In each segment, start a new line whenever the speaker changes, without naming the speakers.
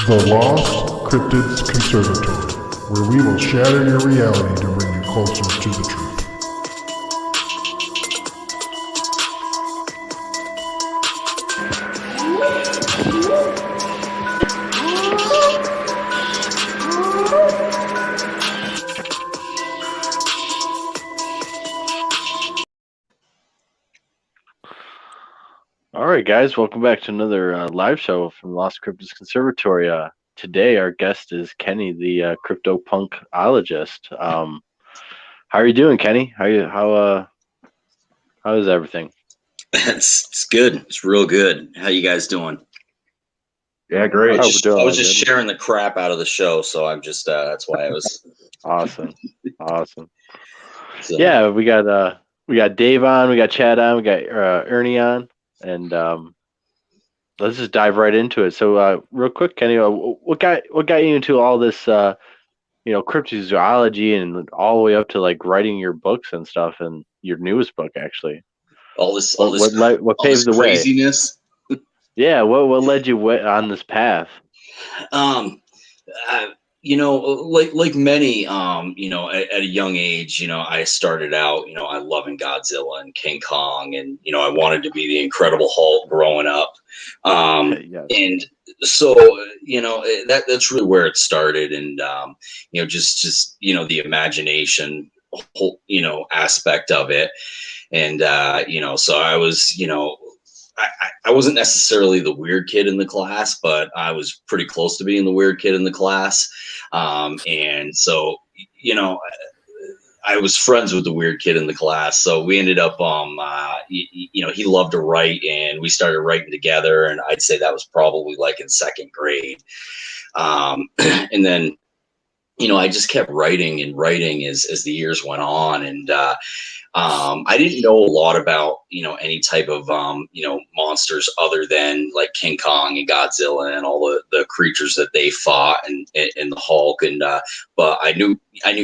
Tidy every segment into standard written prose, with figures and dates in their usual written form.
The Lost Cryptids Conservatory, where we will shatter your reality to bring you closer to the truth.
All right, guys, welcome back to another live show from Lost Cryptids Conservatory. Today, our guest is Kenny, the Cryptopunkologist. How are you doing, Kenny? How is everything?
It's good. It's real good. How you guys doing?
Yeah, great.
I was just sharing the crap out of the show, so I'm just that's why I was
awesome.
So,
yeah, we got Dave on, we got Chad on, we got Ernie on, and let's just dive right into it. So, real quick, Kenny, what got you into all this, cryptozoology and all the way up to like writing your books and stuff, and your newest book, actually? What paved the
craziness?
way? Yeah, what led you on this path?
Like many, at a young age, I started out, I loving Godzilla and King Kong, and I wanted to be the Incredible Hulk growing up.
Yes.
And so, that's really where it started, and just the imagination, aspect of it, and so I was, I wasn't necessarily the weird kid in the class, but I was pretty close to being the weird kid in the class. And so, I was friends with the weird kid in the class. So we ended up, he loved to write, and we started writing together. And I'd say that was probably like in second grade. And then, I just kept writing and writing as the years went on. And, I didn't know a lot about, any type of, monsters other than like King Kong and Godzilla and all the creatures that they fought, and the Hulk. And, but I knew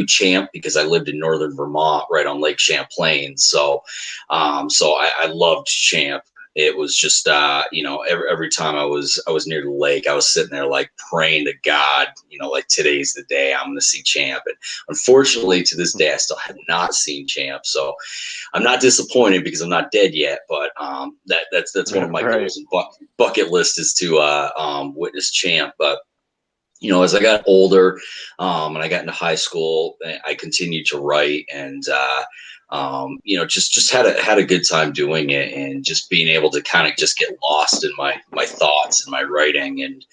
Champ because I lived in northern Vermont right on Lake Champlain. So, I loved Champ. It was just, every time I was near the lake, I was sitting there like praying to God, like today's the day I'm going to see Champ. And unfortunately, to this day, I still have not seen Champ. So I'm not disappointed because I'm not dead yet. But that's one of my goals and bucket list is to witness Champ. But as I got older, and I got into high school, I continued to write, and just had a good time doing it, and just being able to kind of just get lost in my thoughts and my writing. And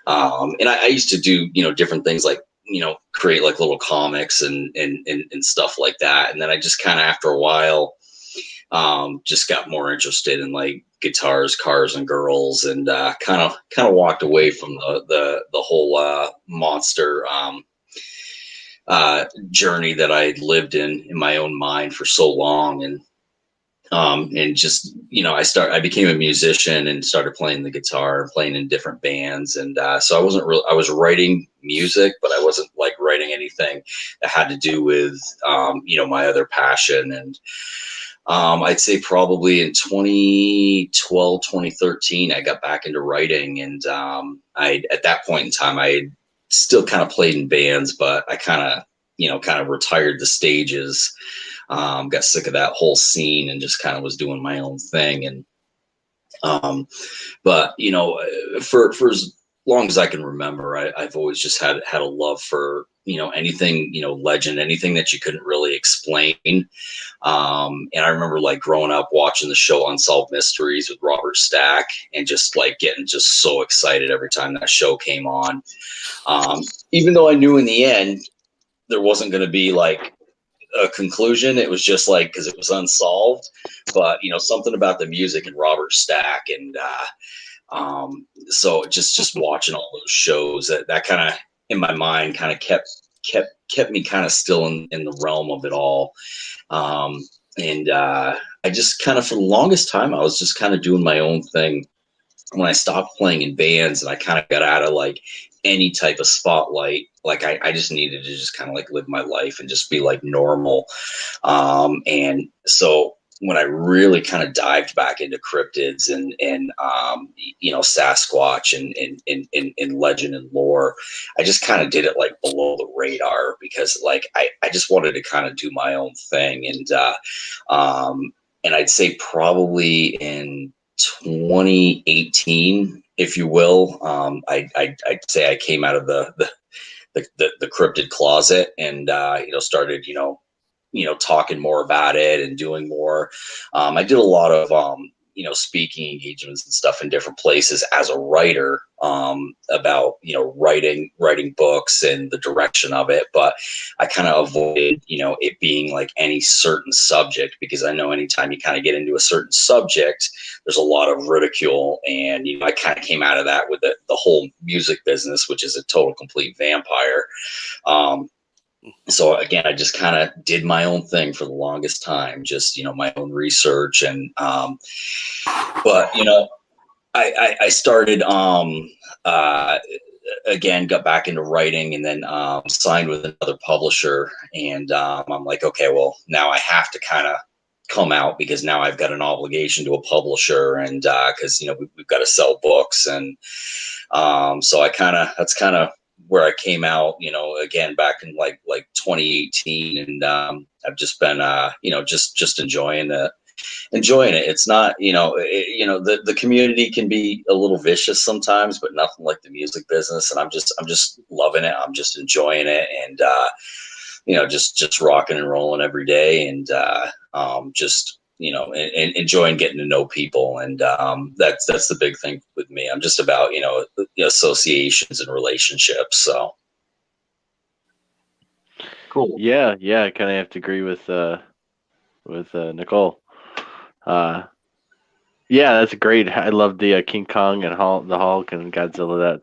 I used to do, different things like, create like little comics and stuff like that. And then I just kind of, after a while, just got more interested in like guitars, cars, and girls, and kind of walked away from the whole monster journey that I had lived in my own mind for so long. And just, I became a musician and started playing the guitar and playing in different bands. And so I was writing music, but I wasn't like writing anything that had to do with, my other passion. And I'd say probably in 2012, 2013, I got back into writing, and at that point in time, I still kind of played in bands, but I kind of retired the stages, got sick of that whole scene, and just kind of was doing my own thing. And but for as long as I can remember, I've always just had a love for anything legend, anything that you couldn't really explain. And I remember like growing up watching the show Unsolved Mysteries with Robert Stack, and just like getting just so excited every time that show came on. Even though I knew in the end there wasn't going to be like a conclusion, it was just like, because it was unsolved. But something about the music and Robert Stack, and so just watching all those shows, that kind of in my mind kind of kept me kind of still in the realm of it all. And I just kind of, for the longest time, I was just kind of doing my own thing. When I stopped playing in bands and I kind of got out of like any type of spotlight, like I just needed to just kind of like live my life and just be like normal. And so when I really kind of dived back into cryptids and Sasquatch and legend and lore, I just kind of did it like below the radar, because like I just wanted to kind of do my own thing. And I'd say probably in 2018, if you will, I'd say I came out of the cryptid closet, and started talking more about it and doing more. I did a lot of speaking engagements and stuff in different places as a writer, about writing books and the direction of it. But I kind of avoided it being like any certain subject, because I know anytime you kind of get into a certain subject, there's a lot of ridicule. And I kind of came out of that with the whole music business, which is a total complete vampire. So again, I just kind of did my own thing for the longest time, just my own research. And but I started again, got back into writing, and then signed with another publisher. And I'm like, okay, well, now I have to kind of come out, because now I've got an obligation to a publisher, and because we've got to sell books. And so that's kind of where I came out, again, back in like 2018. And I've just been just enjoying it. It's not, the community can be a little vicious sometimes, but nothing like the music business. And I'm just loving it. I'm just enjoying it. And just rocking and rolling every day. And and enjoying getting to know people. And that's the big thing with me. I'm just about associations and relationships. So
cool. Yeah, I kind of have to agree with Nicole. Yeah, that's great. I love the King Kong and the Hulk and Godzilla.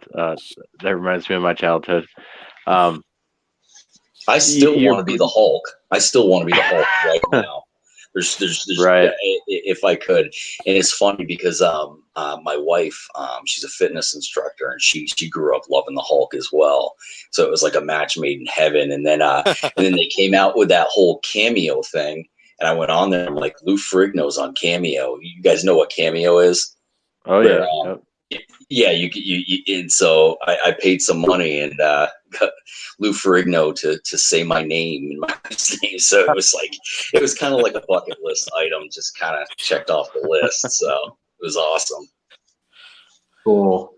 That reminds me of my childhood.
I still want to be the Hulk. Right now. There's
right.
If I could. And it's funny because my wife, she's a fitness instructor, and she grew up loving the Hulk as well. So it was like a match made in heaven. And then they came out with that whole Cameo thing, and I went on there. I'm like, Lou Ferrigno's on Cameo. You guys know what Cameo is?
Oh yeah.
Yep. Yeah, you and so I paid some money and got Lou Ferrigno to say my name and my name. So it was kind of like a bucket list item, just kind of checked off the list. So it was awesome.
Cool.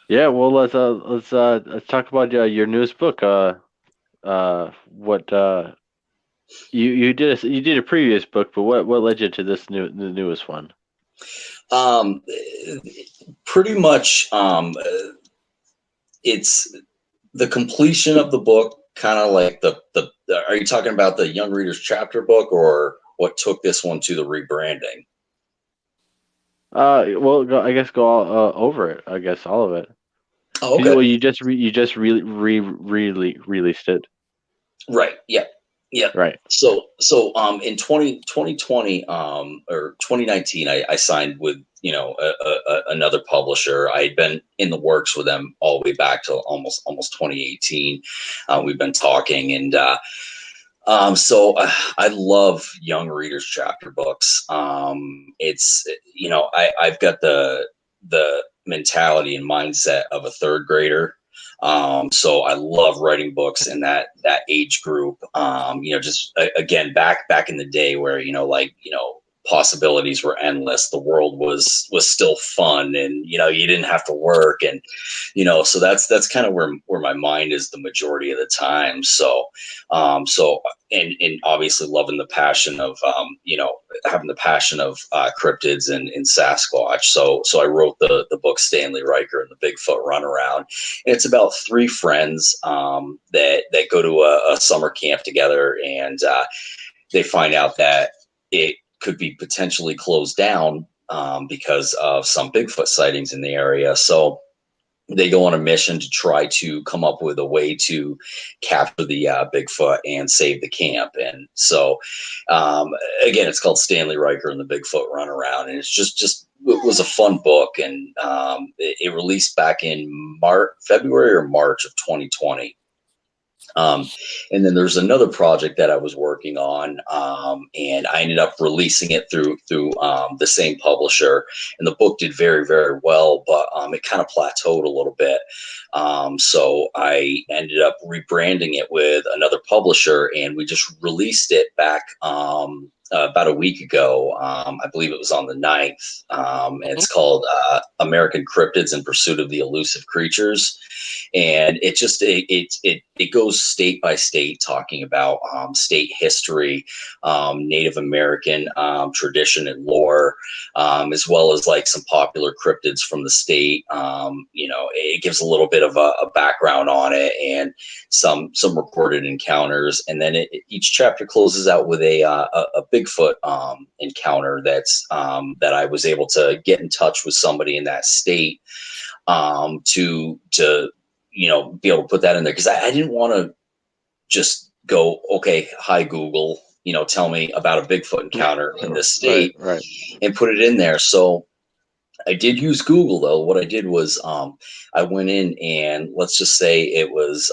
Yeah, well, let's talk about your newest book. What you did a previous book, but what led you to the newest one?
Pretty much, it's the completion of the book, kind of like are you talking about the Young Readers Chapter book, or what took this one to the rebranding?
Well, I guess go all over it. I guess all of it.
Oh, okay.
Well, you just really released it.
Right. Yeah. Yeah.
Right.
So in 2020 or 2019, I signed with another publisher. I had been in the works with them all the way back to almost 2018. We've been talking, and I love young readers chapter books. It's I've got the mentality and mindset of a third grader. So I love writing books in that age group. Just again back in the day where possibilities were endless. The world was still fun, and you didn't have to work, and so that's kind of where my mind is the majority of the time. And obviously loving the passion of having the passion of cryptids and Sasquatch. So I wrote the book Stanley Riker and the Bigfoot Runaround. And it's about three friends that go to a summer camp together, and they find out that it could be potentially closed down because of some Bigfoot sightings in the area. So they go on a mission to try to come up with a way to capture the Bigfoot and save the camp. And so, again, it's called Stanley Riker and the Bigfoot Runaround, and it's just it was a fun book, and it released back in February or March of 2020. And then there's another project that I was working on, and I ended up releasing it through the same publisher, and the book did very, very well, but it kind of plateaued a little bit. So I ended up rebranding it with another publisher, and we just released it back about a week ago. I believe it was on the 9th. And it's called American Cryptids in Pursuit of the Elusive Creatures. And it goes state by state, talking about state history, Native American tradition and lore, as well as like some popular cryptids from the state. It gives a little bit of a background on it, and some recorded encounters, and then each chapter closes out with a Bigfoot encounter that I was able to get in touch with somebody in that state to be able to put that in there, because I didn't want to just go, okay, hi Google, tell me about a Bigfoot encounter in this state,
right,
and put it in there. So I did use Google, though. What I did was I went in, and let's just say it was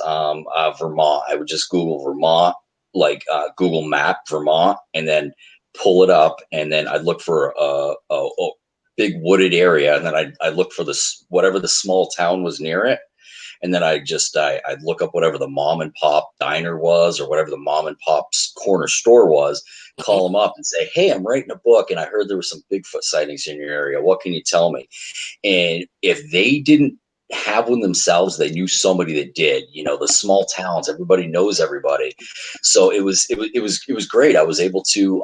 Vermont. I would just Google Vermont, like Google Map Vermont, and then pull it up, and then I'd look for a big wooded area, and then I'd look for whatever the small town was near it. And then I'd look up whatever the mom and pop diner was, or whatever the mom and pop's corner store was, call them up and say, hey, I'm writing a book, and I heard there were some Bigfoot sightings in your area. What can you tell me? And if they didn't have one themselves, they knew somebody that did. The small towns, everybody knows everybody. So it was great. I was able to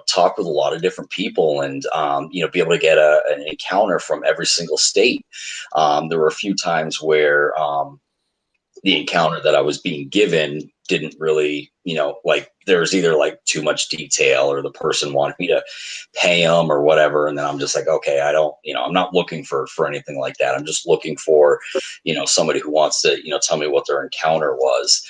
talk with a lot of different people, and be able to get an encounter from every single state. There were a few times where the encounter that I was being given didn't really, there was either like too much detail, or the person wanted me to pay them or whatever. And then I'm just like, okay, I'm not looking for anything like that. I'm just looking for, somebody who wants to, tell me what their encounter was.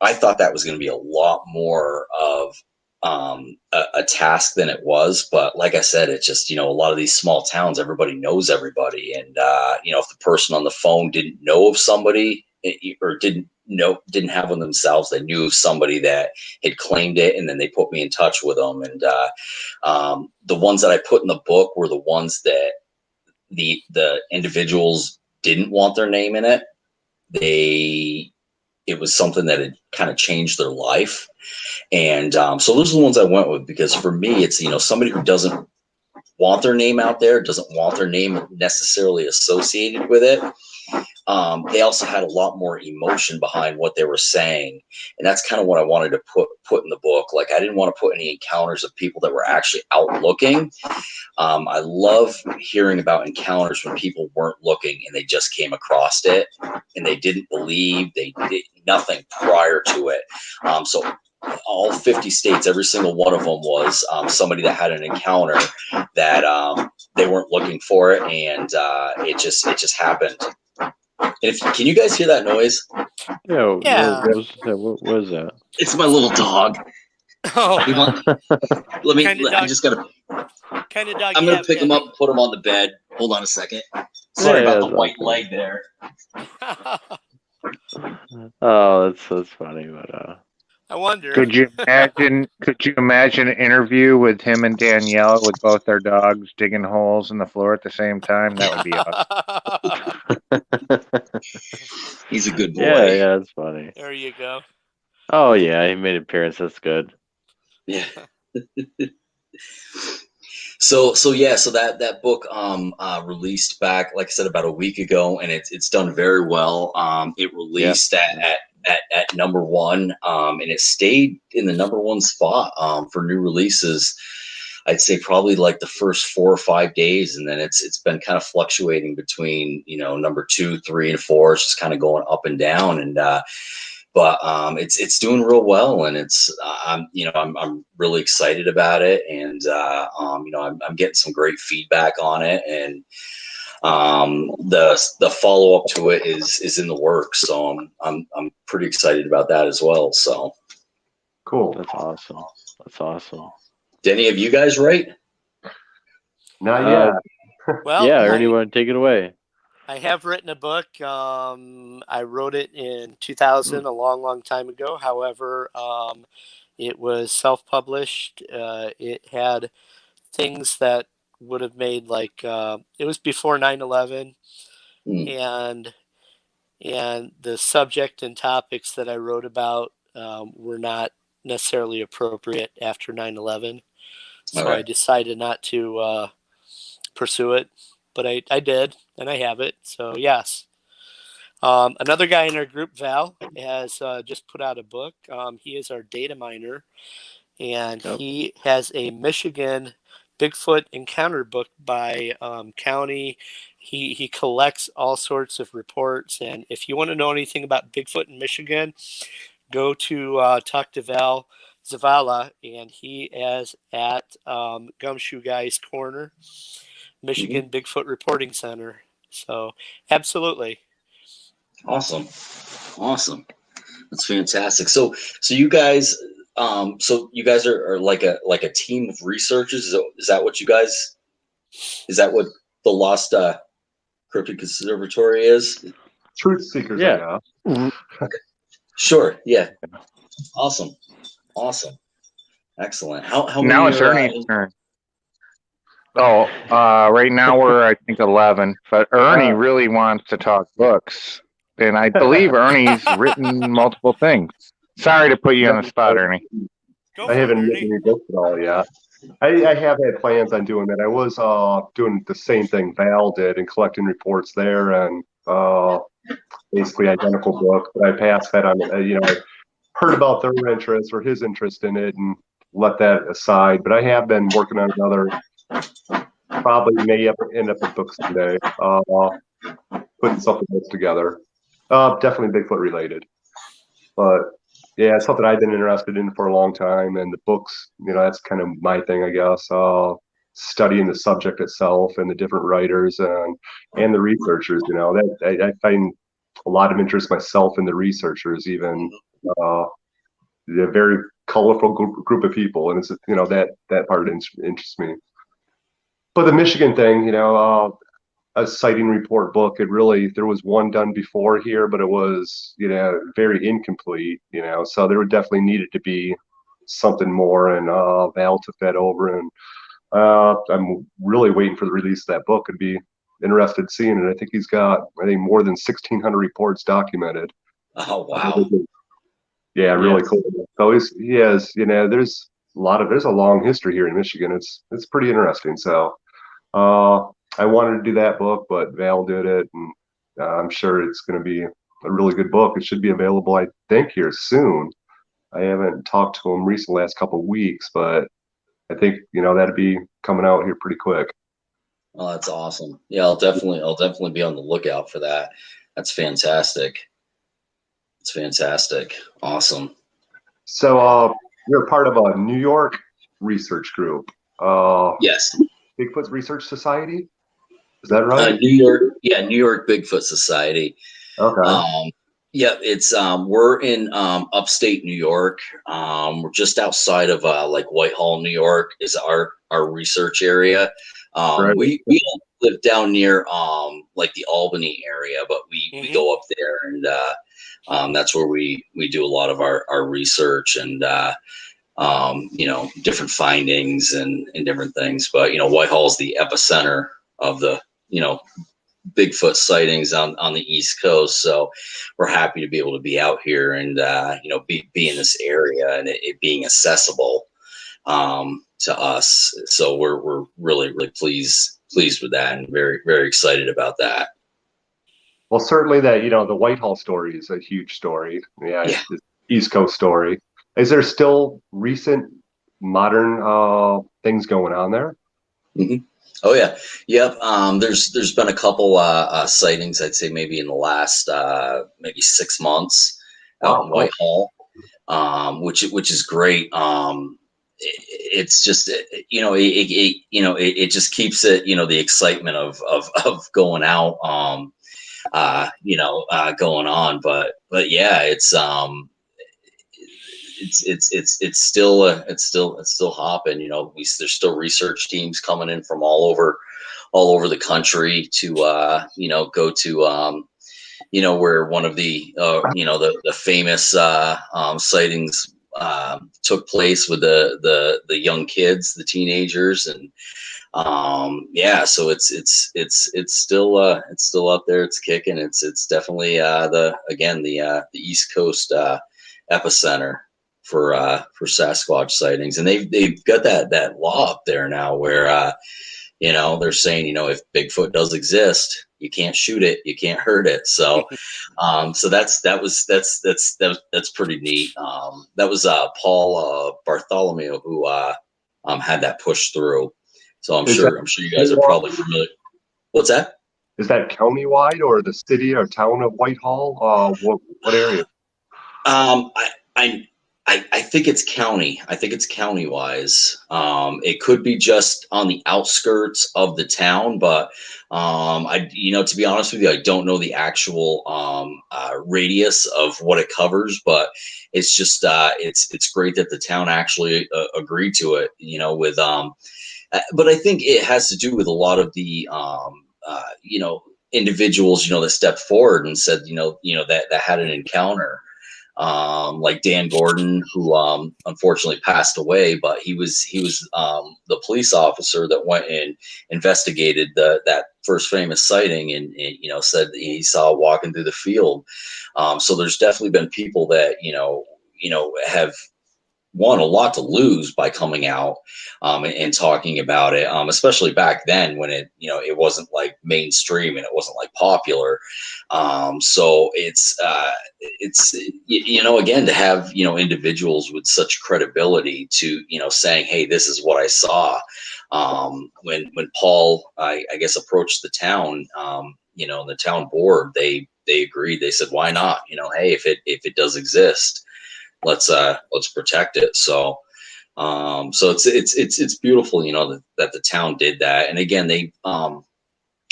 I thought that was going to be a lot more of a task than it was. But like I said, it's just, a lot of these small towns, everybody knows everybody. And, if the person on the phone didn't know of somebody, or didn't have one themselves, they knew of somebody that had claimed it, and then they put me in touch with them. And the ones that I put in the book were the ones that the individuals didn't want their name in it. It was something that had kind of changed their life. And so those are the ones I went with, because for me, it's, somebody who doesn't want their name out there, doesn't want their name necessarily associated with it. They also had a lot more emotion behind what they were saying. And that's kind of what I wanted to put in the book. Like, I didn't want to put any encounters of people that were actually out looking. I love hearing about encounters when people weren't looking, and they just came across it, and they didn't believe, they did nothing prior to it. So all 50 states, every single one of them was somebody that had an encounter that they weren't looking for it, and it just happened. And can you guys hear that noise?
Yeah. What was that?
It's my little dog.
Oh,
I just gotta.
kind of dog.
I'm gonna pick him up and put him on the bed. Hold on a second. Sorry about the white leg there.
Oh, that's funny, but
I wonder.
Could you imagine? Could you imagine an interview with him and Danielle with both their dogs digging holes in the floor at the same time? That would be awesome.
He's a good
yeah,
boy.
yeah, it's funny.
There you go.
Oh yeah, he made an appearance. That's good.
Yeah. So that book released back, like I said, about a week ago, and it's done very well. It released at number one, and it stayed in the number one spot for new releases. I'd say probably like the first 4 or 5 days, and then it's been kind of fluctuating between number 2, 3, and 4. It's just kind of going up and down, and but it's doing real well, and it's I'm really excited about it, and I'm getting some great feedback on it, and the follow up to it is in the works, so I'm pretty excited about that as well. So
Cool.
That's awesome. That's awesome.
did any of you guys write?
Not yet.
Well,
Yeah, Ernie, want to take it away?
I have written a book. I wrote it in 2000, a long, long time ago. However, it was self-published. It had things that would have made it was before 9/11, and the subject and topics that I wrote about were not necessarily appropriate after 9/11. So
Okay.
I decided not to pursue it, but I did, and I have it. So yes. Another guy in our group, Val, has just put out a book. He is our data miner, and he has a Michigan Bigfoot encounter book by county. He collects all sorts of reports, and if you want to know anything about Bigfoot in Michigan, go to talk to Val Zavala, and he is at Gumshoe Guy's Corner, Michigan Bigfoot Reporting Center. So absolutely.
Awesome. That's fantastic. So you guys, are like a team of researchers. Is that what you guys? Is that what the Lost Cryptid Conservatory is?
Truth seekers,
Yeah.
I guess.
Sure. Yeah. Awesome. Excellent. How many?
Now it's Ernie's turn. Oh, right now we're I think 11, but Ernie really wants to talk books, and I believe Ernie's written multiple things. Sorry to put you on the spot, Ernie.
I haven't written any books at all yet. I have had plans on doing that. I was doing the same thing Val did and collecting reports there, and basically identical book. But I passed that on. I heard about their interest or his interest in it, and let that aside. But I have been working on another. Probably may end up in books someday. Putting something else together. Definitely Bigfoot related, but yeah, it's something I've been interested in for a long time. And the books, that's kind of my thing, I guess. Studying the subject itself and the different writers and the researchers. I find a lot of interest myself in the researchers, even the very colorful group of people, and it's that part interests me. But the Michigan thing, a sighting report book, there was one done before here, but it was, very incomplete, so there would definitely needed to be something more, and Val took that over, and I'm really waiting for the release of that book. I'd be interested in seeing it. I think he's got, more than 1,600 reports documented.
Oh, wow.
Yeah, really cool. So he has, there's a long history here in Michigan. It's pretty interesting. So I wanted to do that book, but Val did it, and I'm sure it's going to be a really good book. It should be available, I think, here soon. I haven't talked to him recently, last couple of weeks, but I think that'd be coming out here pretty quick.
Oh, that's awesome. Yeah, I'll definitely be on the lookout for that. That's fantastic. It's fantastic. Awesome.
So you're part of a New York research group.
Yes.
Bigfoot Research Society. Is that right?
New York Bigfoot Society.
Okay.
Yeah, it's we're in upstate New York. We're just outside of Whitehall, New York is our research area.
Right.
We don't live down near the Albany area, but we go up there, and That's where we do a lot of our research and different findings and different things. But Whitehall is the epicenter of the Bigfoot sightings on the East Coast. So we're happy to be able to be out here and be in this area and it being accessible to us. So we're really pleased with that and very very excited about that.
Well, certainly that, the Whitehall story is a huge story. Yeah,
Yeah.
it's East Coast story. Is there still recent modern things going on there?
Mm-hmm. Oh yeah, yep. There's been a couple sightings. I'd say maybe in the last maybe 6 months out in
Wow.
Whitehall, which is great. It's just it just keeps it the excitement of going out going on. But yeah, it's still hopping. There's still research teams coming in from all over the country to go to where one of the the famous sightings took place with the young kids, the teenagers, and so it's still up there, it's kicking. It's definitely the East Coast epicenter for Sasquatch sightings, and they've got that law up there now where they're saying if Bigfoot does exist, you can't shoot it, you can't hurt it. So so that's pretty neat. That was Paul Bartholomew who had that pushed through. So I'm sure you guys are probably familiar. What's that?
Is that county-wide or the city or town of Whitehall? What area?
I think it's county. I think it's county-wise. It could be just on the outskirts of the town, but to be honest with you, I don't know the actual radius of what it covers. But it's just it's great that the town actually agreed to it. With but I think it has to do with a lot of the individuals that stepped forward and said that had an encounter. Like Dan Gordon, who unfortunately passed away, but he was the police officer that went and investigated that first famous sighting, and said that he saw walking through the field. So there's definitely been people that have a lot to lose by coming out and talking about it, especially back then when it wasn't like mainstream and it wasn't like popular. So it's again, to have individuals with such credibility to saying, hey, this is what I saw. When Paul I guess approached the town, the town board, they agreed. They said, why not? Hey, if it does exist, let's protect it. So it's beautiful, that the town did that. And again, they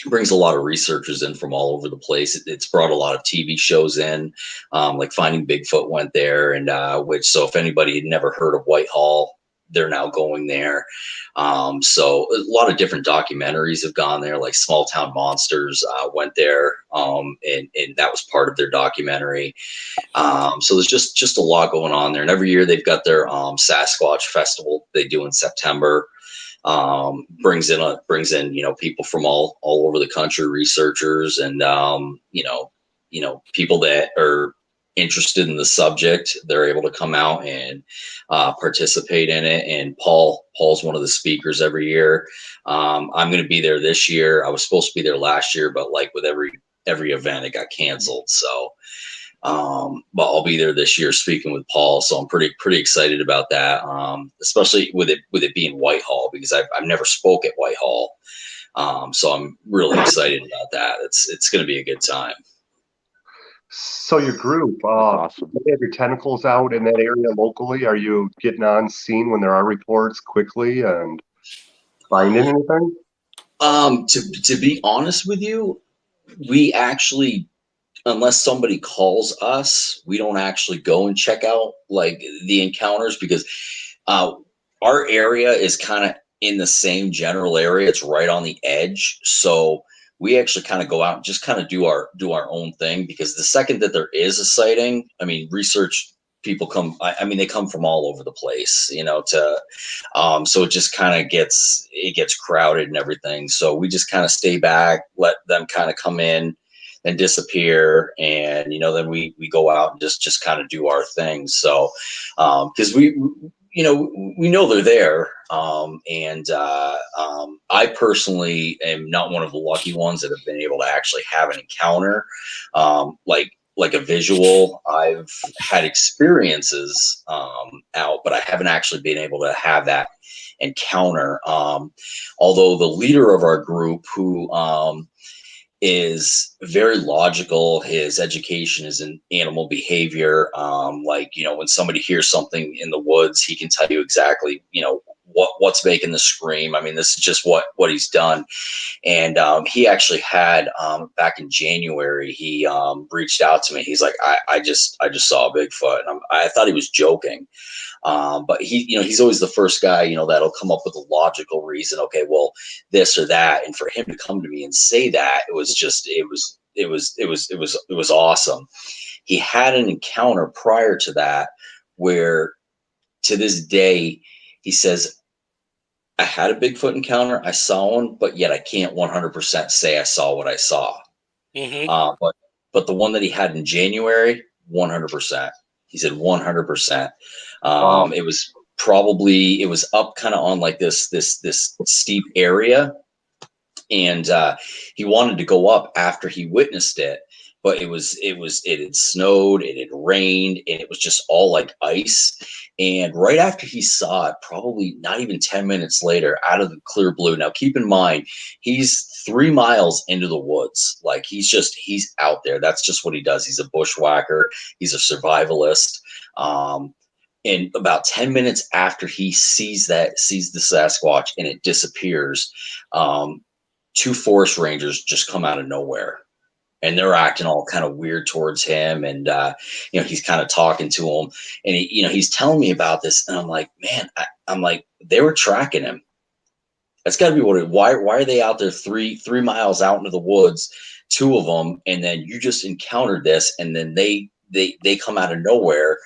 brings a lot of researchers in from all over the place. It's brought a lot of TV shows in, like Finding Bigfoot went there, and so if anybody had never heard of Whitehall, they're now going there. So a lot of different documentaries have gone there, like Small Town Monsters went there, and that was part of their documentary. So there's just a lot going on there. And every year they've got their Sasquatch festival they do in September. Brings in people from all over the country, researchers, and people that are interested in the subject. They're able to come out and participate in it. And Paul's one of the speakers every year. I'm going to be there this year. I was supposed to be there last year, but like with every event, it got canceled. So but I'll be there this year speaking with Paul, so I'm pretty excited about that, especially with it being Whitehall, because I've never spoke at Whitehall, so I'm really excited about that. It's going to be a good time.
So your group,
Awesome.
you have your tentacles out in that area locally. Are you getting on scene when there are reports quickly and finding anything?
To be honest with you, we actually, unless somebody calls us, we don't actually go and check out like the encounters, because our area is kind of in the same general area. It's right on the edge. So we actually kind of go out and just kind of do our own thing, because the second that there is a sighting, I mean, research people come, I mean, they come from all over the place, you know, so it just kind of gets crowded and everything. So we just kind of stay back, let them kind of come in and disappear, and then we go out and just kind of do our thing. So because we know they're there, and I personally am not one of the lucky ones that have been able to actually have an encounter, like a visual. I've had experiences out, but I haven't actually been able to have that encounter. Although the leader of our group, who is very logical, his education is in animal behavior. When somebody hears something in the woods, he can tell you exactly, what's making the scream. I mean, this is just what he's done. And he actually had, back in January, he reached out to me. He's like, I just saw a Bigfoot. And I thought he was joking. But he's always the first guy, that'll come up with a logical reason. Okay, well, this or that. And for him to come to me and say that, it was awesome. He had an encounter prior to that where, to this day, he says, I had a Bigfoot encounter. I saw one, but yet I can't 100% say I saw what I saw.
Mm-hmm.
But the one that he had in January, 100%. He said 100%. It was up kind of on like this steep area, and he wanted to go up after he witnessed it, but it had snowed, it had rained, and it was just all like ice. And right after he saw it, probably not even 10 minutes later, out of the clear blue. Now, keep in mind, he's 3 miles into the woods. Like, he's out there. That's just what he does. He's a bushwhacker. He's a survivalist. And about 10 minutes after he sees the Sasquatch and it disappears, 2 forest rangers just come out of nowhere. And they're acting all kind of weird towards him, and he's kind of talking to them, and he's telling me about this, and I'm like, man, I'm like, they were tracking him. That's got to be what it. Why are they out there 3 miles out into the woods, 2 of them, and then you just encountered this, and then they come out of nowhere,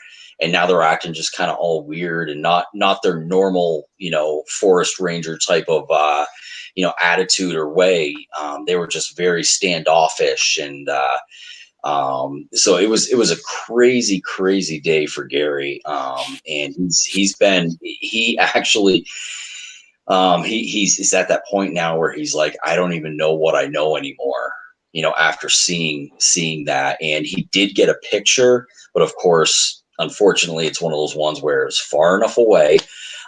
and now they're acting just kind of all weird and not their normal forest ranger type of attitude or way. They were just very standoffish, and so it was a crazy day for Gary. And he's at that point now where he's like, I don't even know what I know anymore, after seeing that. And he did get a picture, but of course, unfortunately, it's one of those ones where it's far enough away.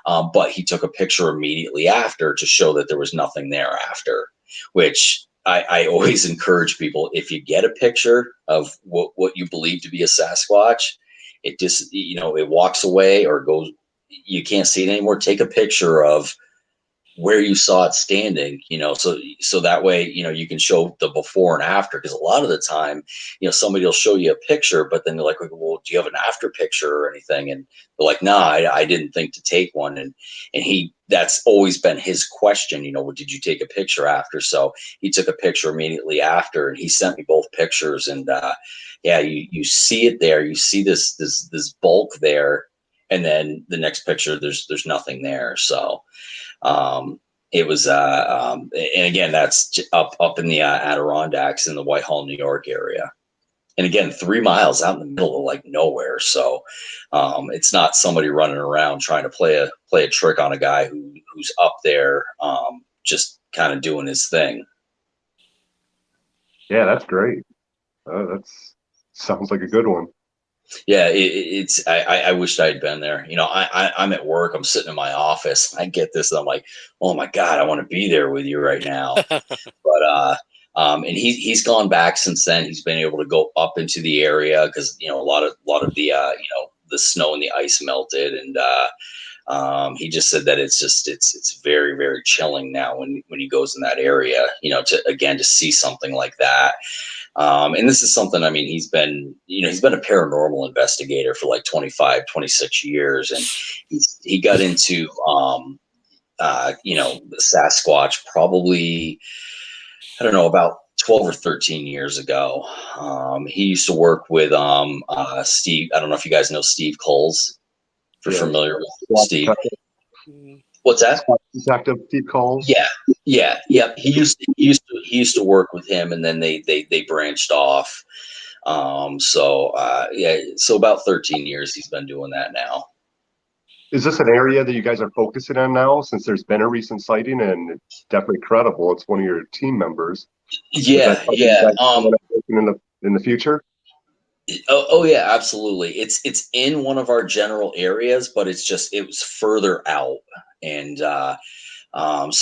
But he took a picture immediately after to show that there was nothing there after, which I always encourage people, if you get a picture of what you believe to be a Sasquatch, it just, it walks away or goes, you can't see it anymore. Take a picture of where you saw it standing, so that way, you can show the before and after. Because a lot of the time, somebody will show you a picture, but then they're like, well, do you have an after picture or anything? And they're like, no, I didn't think to take one. And that's always been his question, did you take a picture after? So he took a picture immediately after, and he sent me both pictures. And yeah, you see it there, you see this bulk there, and then the next picture, there's nothing there. So it was, and again, that's up in the Adirondacks in the Whitehall, New York area. And again, 3 miles out in the middle of like nowhere. So it's not somebody running around trying to play a trick on a guy who's up there, just kind of doing his thing.
Yeah, that's great. That's sounds like a good one.
Yeah, I wished I'd been there. I'm at work. I'm sitting in my office. I get this, and I'm like, oh my God, I want to be there with you right now. But and he's gone back since then. He's been able to go up into the area because a lot of the the snow and the ice melted, and he just said that it's very, very chilling now when he goes in that area. To see something like that. And this is something, I mean, he's been a paranormal investigator for like 25, 26 years. And he got into, the Sasquatch probably, I don't know, about 12 or 13 years ago. He used to work with Steve. I don't know if you guys know Steve Coles. If you're
Yeah.
familiar with
SWAT
Steve.
detective.
What's that?
SWAT detective Steve Coles.
Yeah. He used to work with him, and then they branched off. So about 13 years he's been doing that now.
Is this an area that you guys are focusing on now, since there's been a recent sighting and it's definitely credible? It's one of your team members.
Yeah.
In the future.
Oh yeah, absolutely. It's in one of our general areas, but it was further out, and so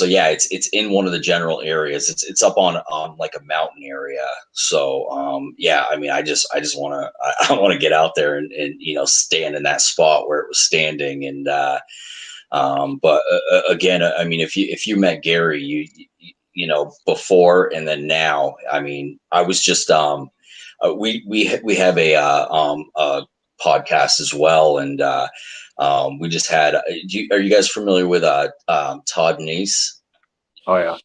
yeah, it's in one of the general areas. It's up on like a mountain area. So yeah, I mean, I just want to I want to get out there and stand in that spot where it was standing, and but again, I mean, if you met Gary, before and then now, I mean, I was just we have a podcast as well, and we just had. Are you guys familiar with Todd Neese?
Oh yeah.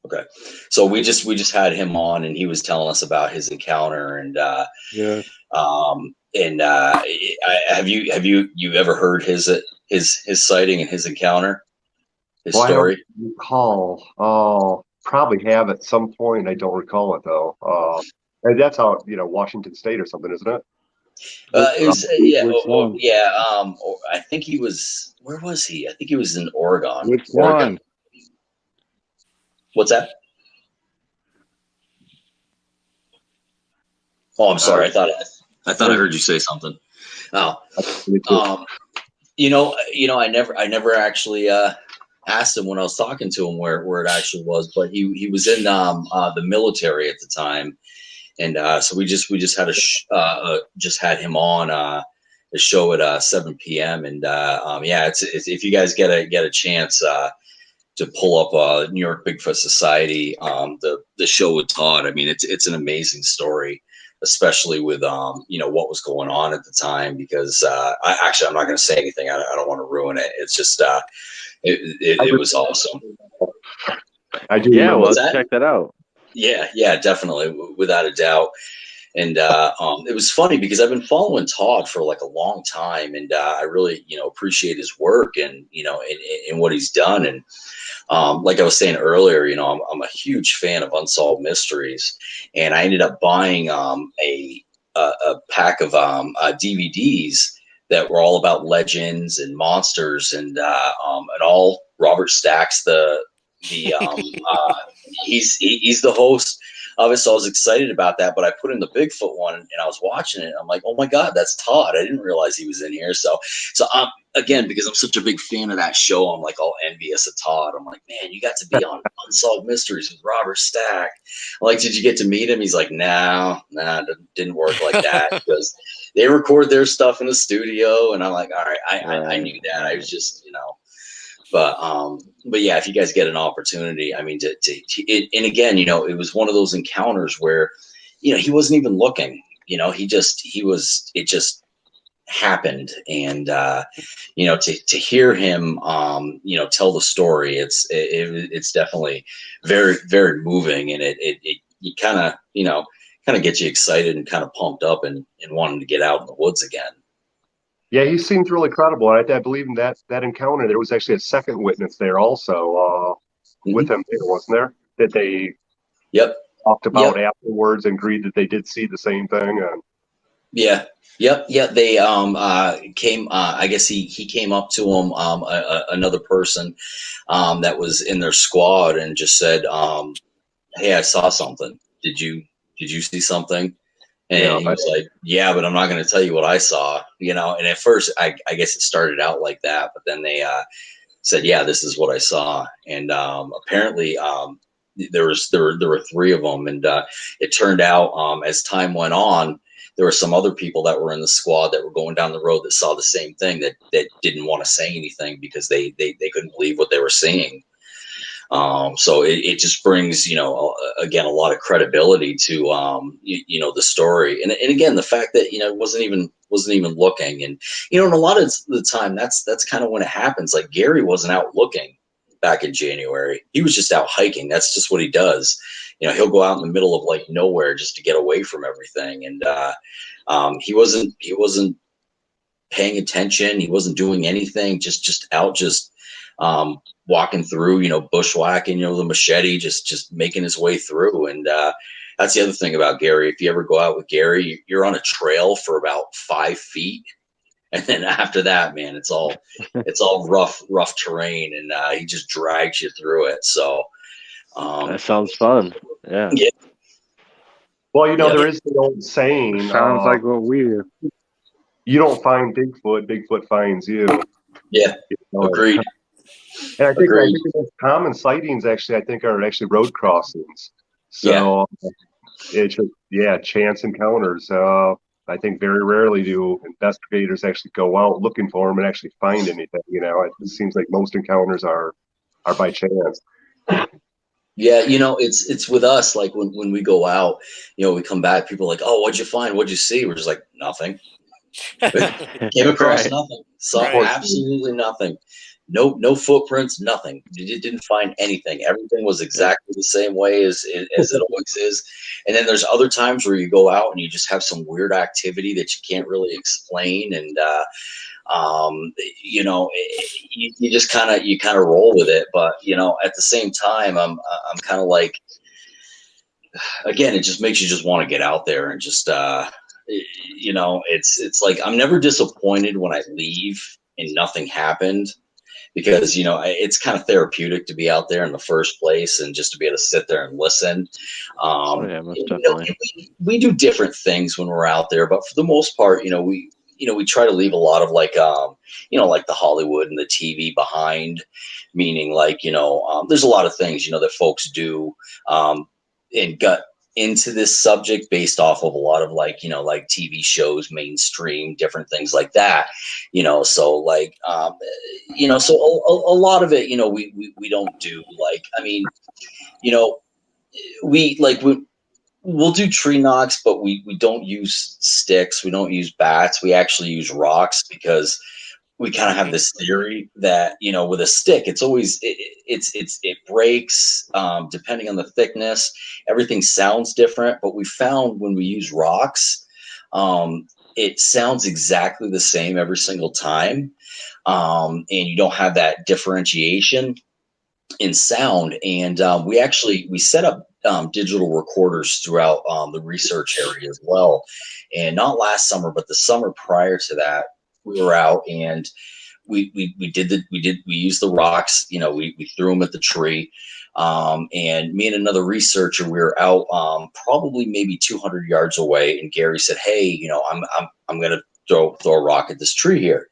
Okay, so we just had him on, and he was telling us about his encounter, and have you ever heard his sighting and his encounter, his story?
I don't recall. Oh, probably have at some point. I don't recall it though. And that's out, Washington State or something, isn't it?
I think he was. Where was he? I think he was in Oregon.
Which
Oregon.
one?
What's that? Oh, I'm sorry. I thought I heard you say something. Oh, I never actually asked him when I was talking to him where it actually was, but he was in the military at the time, and so we just had just had him on a show at 7 p.m. and it's if you guys get a chance to pull up New York Bigfoot Society, the show with Todd. I mean, it's an amazing story, especially with what was going on at the time, because I'm not going to say anything. I don't want to ruin it. It's just it was awesome.
I do.
Yeah, well, let's check that out.
Yeah, definitely, without a doubt. And it was funny because I've been following Todd for like a long time, and I really appreciate his work and and what he's done. And like I was saying earlier, I'm a huge fan of unsolved mysteries, and I ended up buying a pack of DVDs that were all about legends and monsters, and all Robert Stack's he's the host of it, so I was excited about that. But I put in the Bigfoot one, and I was watching it, and I'm like, oh my god, that's Todd. I didn't realize he was in here. So again, because I'm such a big fan of that show, I'm like all envious of Todd. I'm like, man, you got to be on Unsolved Mysteries with Robert Stack. I'm like, did you get to meet him? He's like, nah, didn't work like that, because they record their stuff in the studio, and I'm like, all right, I knew that. I was just but yeah, if you guys get an opportunity, I mean, and again, it was one of those encounters where, he wasn't even looking, it just happened. And, to hear him, tell the story, it's definitely very, very moving. And it kind of gets you excited and kind of pumped up and wanting to get out in the woods again.
Yeah, he seems really credible. I believe in that encounter. There was actually a second witness there also with him, wasn't there? That they talked about afterwards and agreed that they did see the same thing. And
yeah. They came. I guess he came up to him, another person that was in their squad, and just said, "Hey, I saw something. Did you see something?" And he was like, yeah, but I'm not going to tell you what I saw, and at first I guess it started out like that, but then they said, yeah, this is what I saw. And apparently there were three of them. And it turned out as time went on, there were some other people that were in the squad that were going down the road that saw the same thing, that didn't want to say anything because they couldn't believe what they were seeing. So it just brings, again, a lot of credibility to, the story. And again, the fact that, wasn't even looking. And, and a lot of the time that's kind of when it happens. Like Gary wasn't out looking back in January. He was just out hiking. That's just what he does. he'll go out in the middle of like nowhere just to get away from everything. And he wasn't paying attention. He wasn't doing anything, just out, walking through, bushwhacking, the machete, just making his way through. And that's the other thing about Gary. If you ever go out with Gary, you're on a trail for about 5 feet. And then after that, man, it's all rough terrain, and he just drags you through it. So
that sounds fun. Yeah.
Well, there is the old saying.
Sounds like what we do.
You don't find Bigfoot; Bigfoot finds you.
Yeah, agreed.
And I think the most common sightings actually are road crossings. So it's just, chance encounters. I think very rarely do investigators actually go out looking for them and actually find anything. It seems like most encounters are by chance.
Yeah, it's with us. Like when we go out, we come back. People are like, "Oh, what'd you find? What'd you see?" We're just like, "Nothing." Came across nothing. Saw absolutely nothing. No footprints, nothing. You didn't find anything. Everything was exactly the same way as it always is. And then there's other times where you go out and you just have some weird activity that you can't really explain, and you just kind of roll with it. But at the same time, I'm kind of like, again, it just makes you just want to get out there and just it's like I'm never disappointed when I leave and nothing happened. Because, it's kind of therapeutic to be out there in the first place and just to be able to sit there and listen.
Most definitely.
We do different things when we're out there, but for the most part, we try to leave a lot of like the Hollywood and the TV behind, meaning like, there's a lot of things, that folks do and got into this subject based off of a lot of like TV shows, mainstream, different things like that, so like so a lot of it, we don't do, like, I mean, we'll do tree knocks, but we don't use sticks, we don't use bats, we actually use rocks, because we kind of have this theory that, with a stick, it's always, it breaks, depending on the thickness, everything sounds different. But we found when we use rocks, it sounds exactly the same every single time. And you don't have that differentiation in sound. And we set up digital recorders throughout the research area as well. And not last summer, but the summer prior to that, we were out and we used the rocks, we threw them at the tree. And me and another researcher, we were out probably maybe 200 yards away, and Gary said, "Hey, I'm going to throw a rock at this tree here."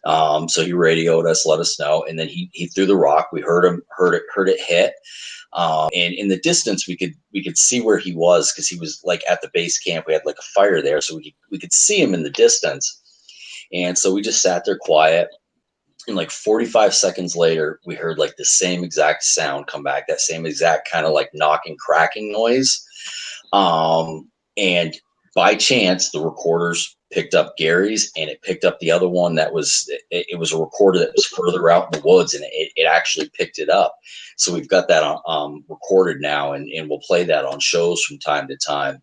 So he radioed us, let us know, and then he threw the rock. We heard it hit. And in the distance, we could see where he was, because he was like at the base camp. We had like a fire there, so we could see him in the distance. And so we just sat there quiet. And like 45 seconds later, we heard like the same exact sound come back, that same exact kind of like knocking, cracking noise. And by chance, the recorders picked up Gary's, and it picked up the other one that was, it was a recorder that was further out in the woods, and it actually picked it up. So we've got that on recorded now, and we'll play that on shows from time to time.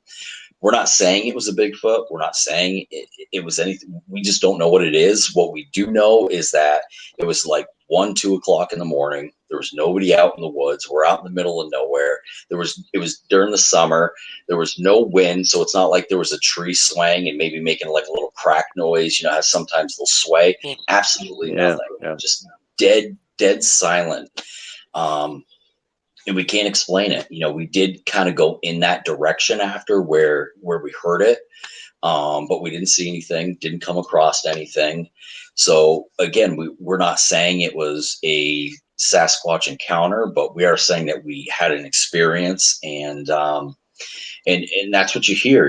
We're not saying it was a Bigfoot. We're not saying it was anything. We just don't know what it is. What we do know is that it was like 1, 2 o'clock in the morning. There was nobody out in the woods. We're out in the middle of nowhere. It was during the summer. There was no wind, so it's not like there was a tree swaying and maybe making like a little crack noise. How sometimes they'll sway. Absolutely nothing. Yeah. Just dead silent. And we can't explain it. We did kind of go in that direction after where we heard it, but we didn't see anything, didn't come across anything. So again, we're not saying it was a Sasquatch encounter, but we are saying that we had an experience, and that's what you hear,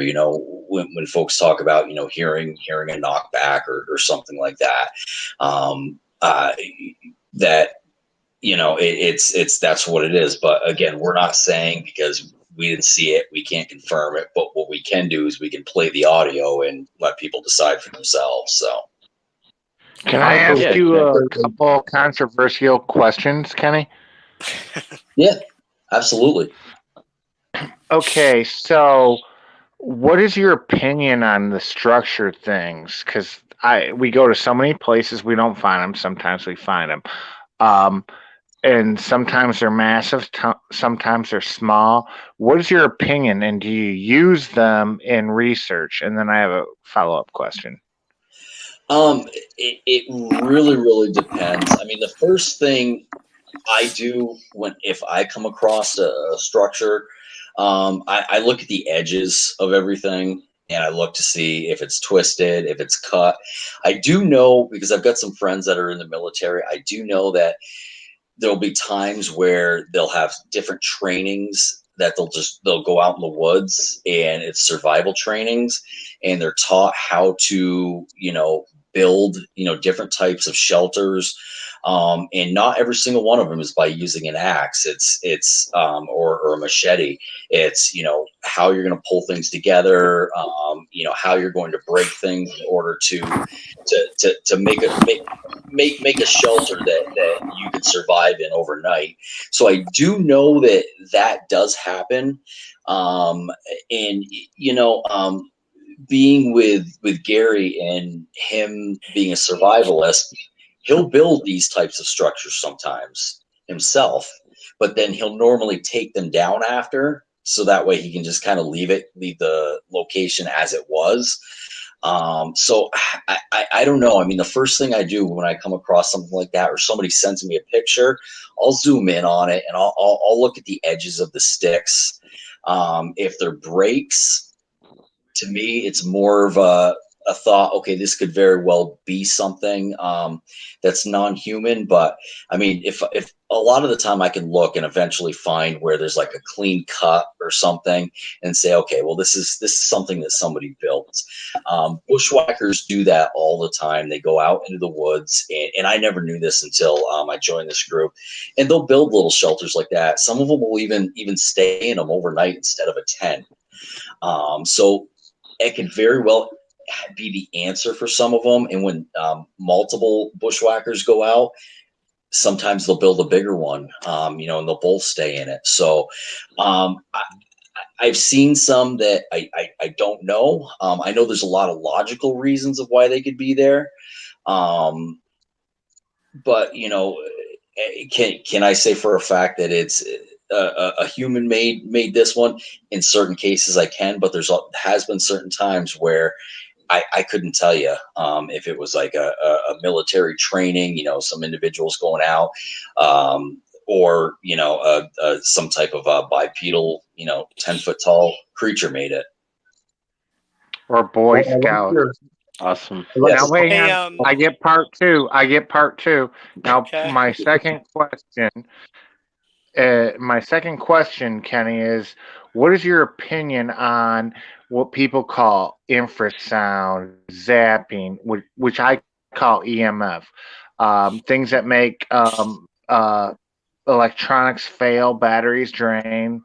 when folks talk about, hearing a knockback or something like that, that, it's that's what it is. But again, we're not saying, because we didn't see it, we can't confirm it. But what we can do is we can play the audio and let people decide for themselves. So,
can I ask you a couple controversial questions, Kenny?
Yeah, absolutely.
Okay, so what is your opinion on the structured things? Because we go to so many places, we don't find them. Sometimes we find them, and sometimes they're massive. Sometimes they're small. What is your opinion, and do you use them in research? And then I have a follow-up question.
It really, really depends. I mean, the first thing I do if I come across a structure, I look at the edges of everything and I look to see if it's twisted, if it's cut. I do know, because I've got some friends that are in the military, I do know that there'll be times where they'll have different trainings that they'll go out in the woods, and it's survival trainings, and they're taught how to build different types of shelters, and not every single one of them is by using an axe. It's or a machete. It's how you're going to pull things together, how you're going to break things in order to make a shelter that you could survive in overnight. So I do know that does happen. And being with Gary and him being a survivalist, he'll build these types of structures sometimes himself, but then he'll normally take them down after, so that way he can just kind of leave the location as it was. So I don't know. I mean, the first thing I do when I come across something like that, or somebody sends me a picture, I'll zoom in on it and I'll look at the edges of the sticks. If they're breaks, to me, it's more of a thought, okay, this could very well be something that's non-human. But I mean, if a lot of the time I can look and eventually find where there's like a clean cut or something and say, okay, well, this is something that somebody built. Bushwhackers do that all the time. They go out into the woods, and I never knew this until I joined this group, and they'll build little shelters like that. Some of them will even stay in them overnight instead of a tent. So it can very well be the answer for some of them. And when multiple bushwhackers go out, sometimes they'll build a bigger one, and they'll both stay in it. So I've seen some that I don't know. I know there's a lot of logical reasons of why they could be there. But can I say for a fact that it's a human made this one? In certain cases I can, but has been certain times where I couldn't tell you if it was like a military training, some individuals going out, or some type of bipedal 10-foot tall creature made it.
Or Boy
Well, I like
Scout.
your-
Awesome.
Now wait,
Hey,
I get part two. Now
Okay.
my second question, Kenny, is what is your opinion on what people call infrasound, zapping, which I call EMF, things that make electronics fail, batteries drain,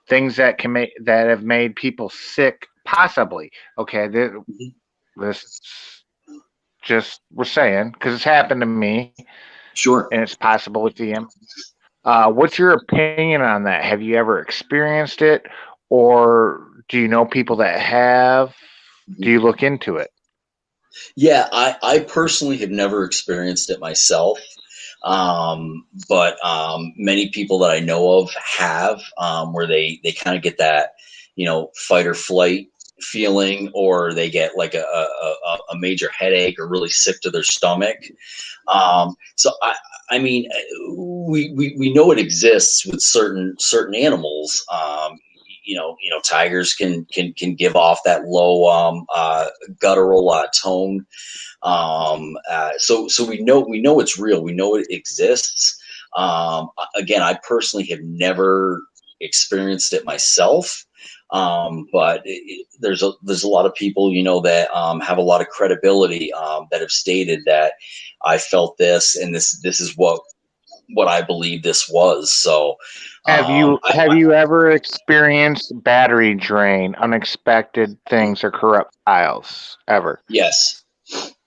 things that have made people sick, possibly. Okay, this just we're saying because it's happened to me.
Sure.
And it's possible with EMF. What's your opinion on that? Have you ever experienced it, or do you know people that have? Do you look into it?
Yeah, I personally have never experienced it myself, but many people that I know of have, where they kind of get that, fight or flight feeling, or they get like a major headache or really sick to their stomach. So I mean, we know it exists with certain animals. Tigers can give off that low guttural tone. So we know it's real. We know it exists. Again, I personally have never experienced it myself. But there's a lot of people, that have a lot of credibility, that have stated that I felt this, and this is what I believe this was. So
Have you ever experienced battery drain, unexpected things, or corrupt files ever?
Yes.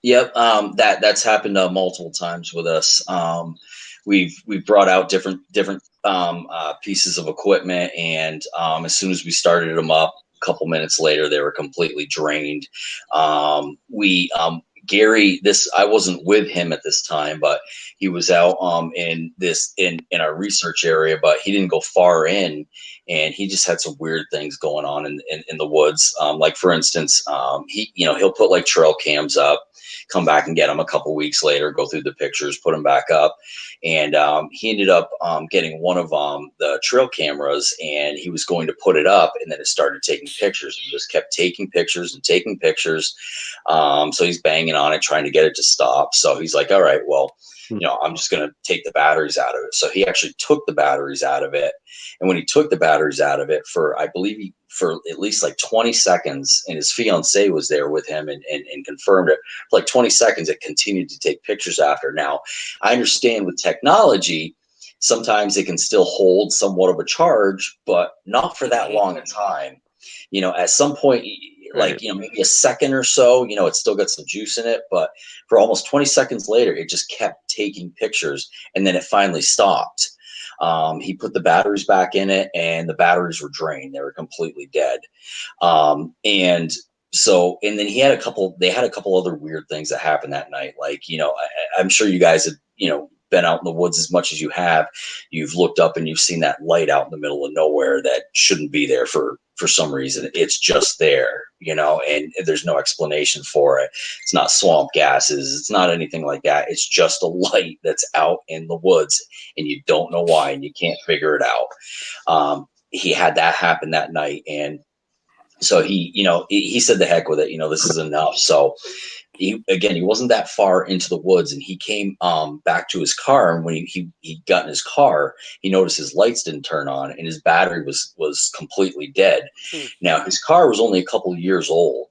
Yep, that's happened multiple times with us. We've brought out different pieces of equipment, and as soon as we started them up, a couple minutes later, they were completely drained. We Gary, this I wasn't with him at this time, but he was out in our research area, but he didn't go far in, and he just had some weird things going on in the woods. Like for instance, he'll put like trail cams up, come back and get them a couple weeks later, go through the pictures, put them back up. And he ended up getting one of the trail cameras, and he was going to put it up, and then it started taking pictures. He just kept taking pictures and taking pictures. So he's banging on it, trying to get it to stop. So he's like, all right, well, I'm just going to take the batteries out of it. So he actually took the batteries out of it. And when he took the batteries out of it for at least like 20 seconds, and his fiance was there with him and confirmed it, for like 20 seconds, it continued to take pictures after. Now, I understand with technology, sometimes it can still hold somewhat of a charge, but not for that long a time. At some point, like, maybe a second or so, it's still got some juice in it, but for almost 20 seconds later, it just kept taking pictures, and then it finally stopped. He put the batteries back in it, and the batteries were drained. They were completely dead. And then they had a couple other weird things that happened that night. Like, I'm sure you guys have, been out in the woods as much as you have. You've looked up and you've seen that light out in the middle of nowhere that shouldn't be there for some reason. It's just there, and there's no explanation for it. It's not swamp gases. It's not anything like that. It's just a light that's out in the woods, and you don't know why, and you can't figure it out. He had that happen that night, and so he said the heck with it. This is enough. So he wasn't that far into the woods, and he came back to his car. And when he got in his car, he noticed his lights didn't turn on, and his battery was completely dead. Now, his car was only a couple years old,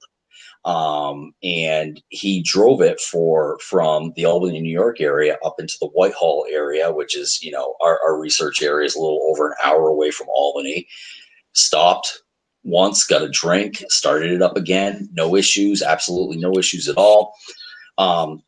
and he drove it from the Albany, New York area up into the Whitehall area, which is our research area is a little over an hour away from Albany. Stopped once, got a drink, started it up again, no issues, absolutely no issues at all. A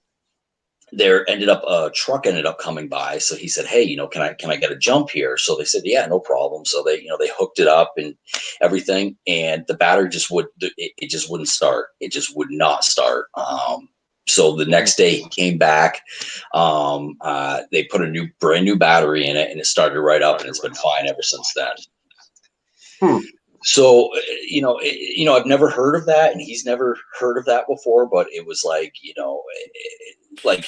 truck ended up coming by, so he said, hey, can I get a jump here? So they said, yeah, no problem. So they hooked it up and everything, and the battery just wouldn't start. It just would not start. So the next day he came back, they put a brand new battery in it, and it started right up, and it's been fine ever since then. So, I've never heard of that, and he's never heard of that before, but it was like, like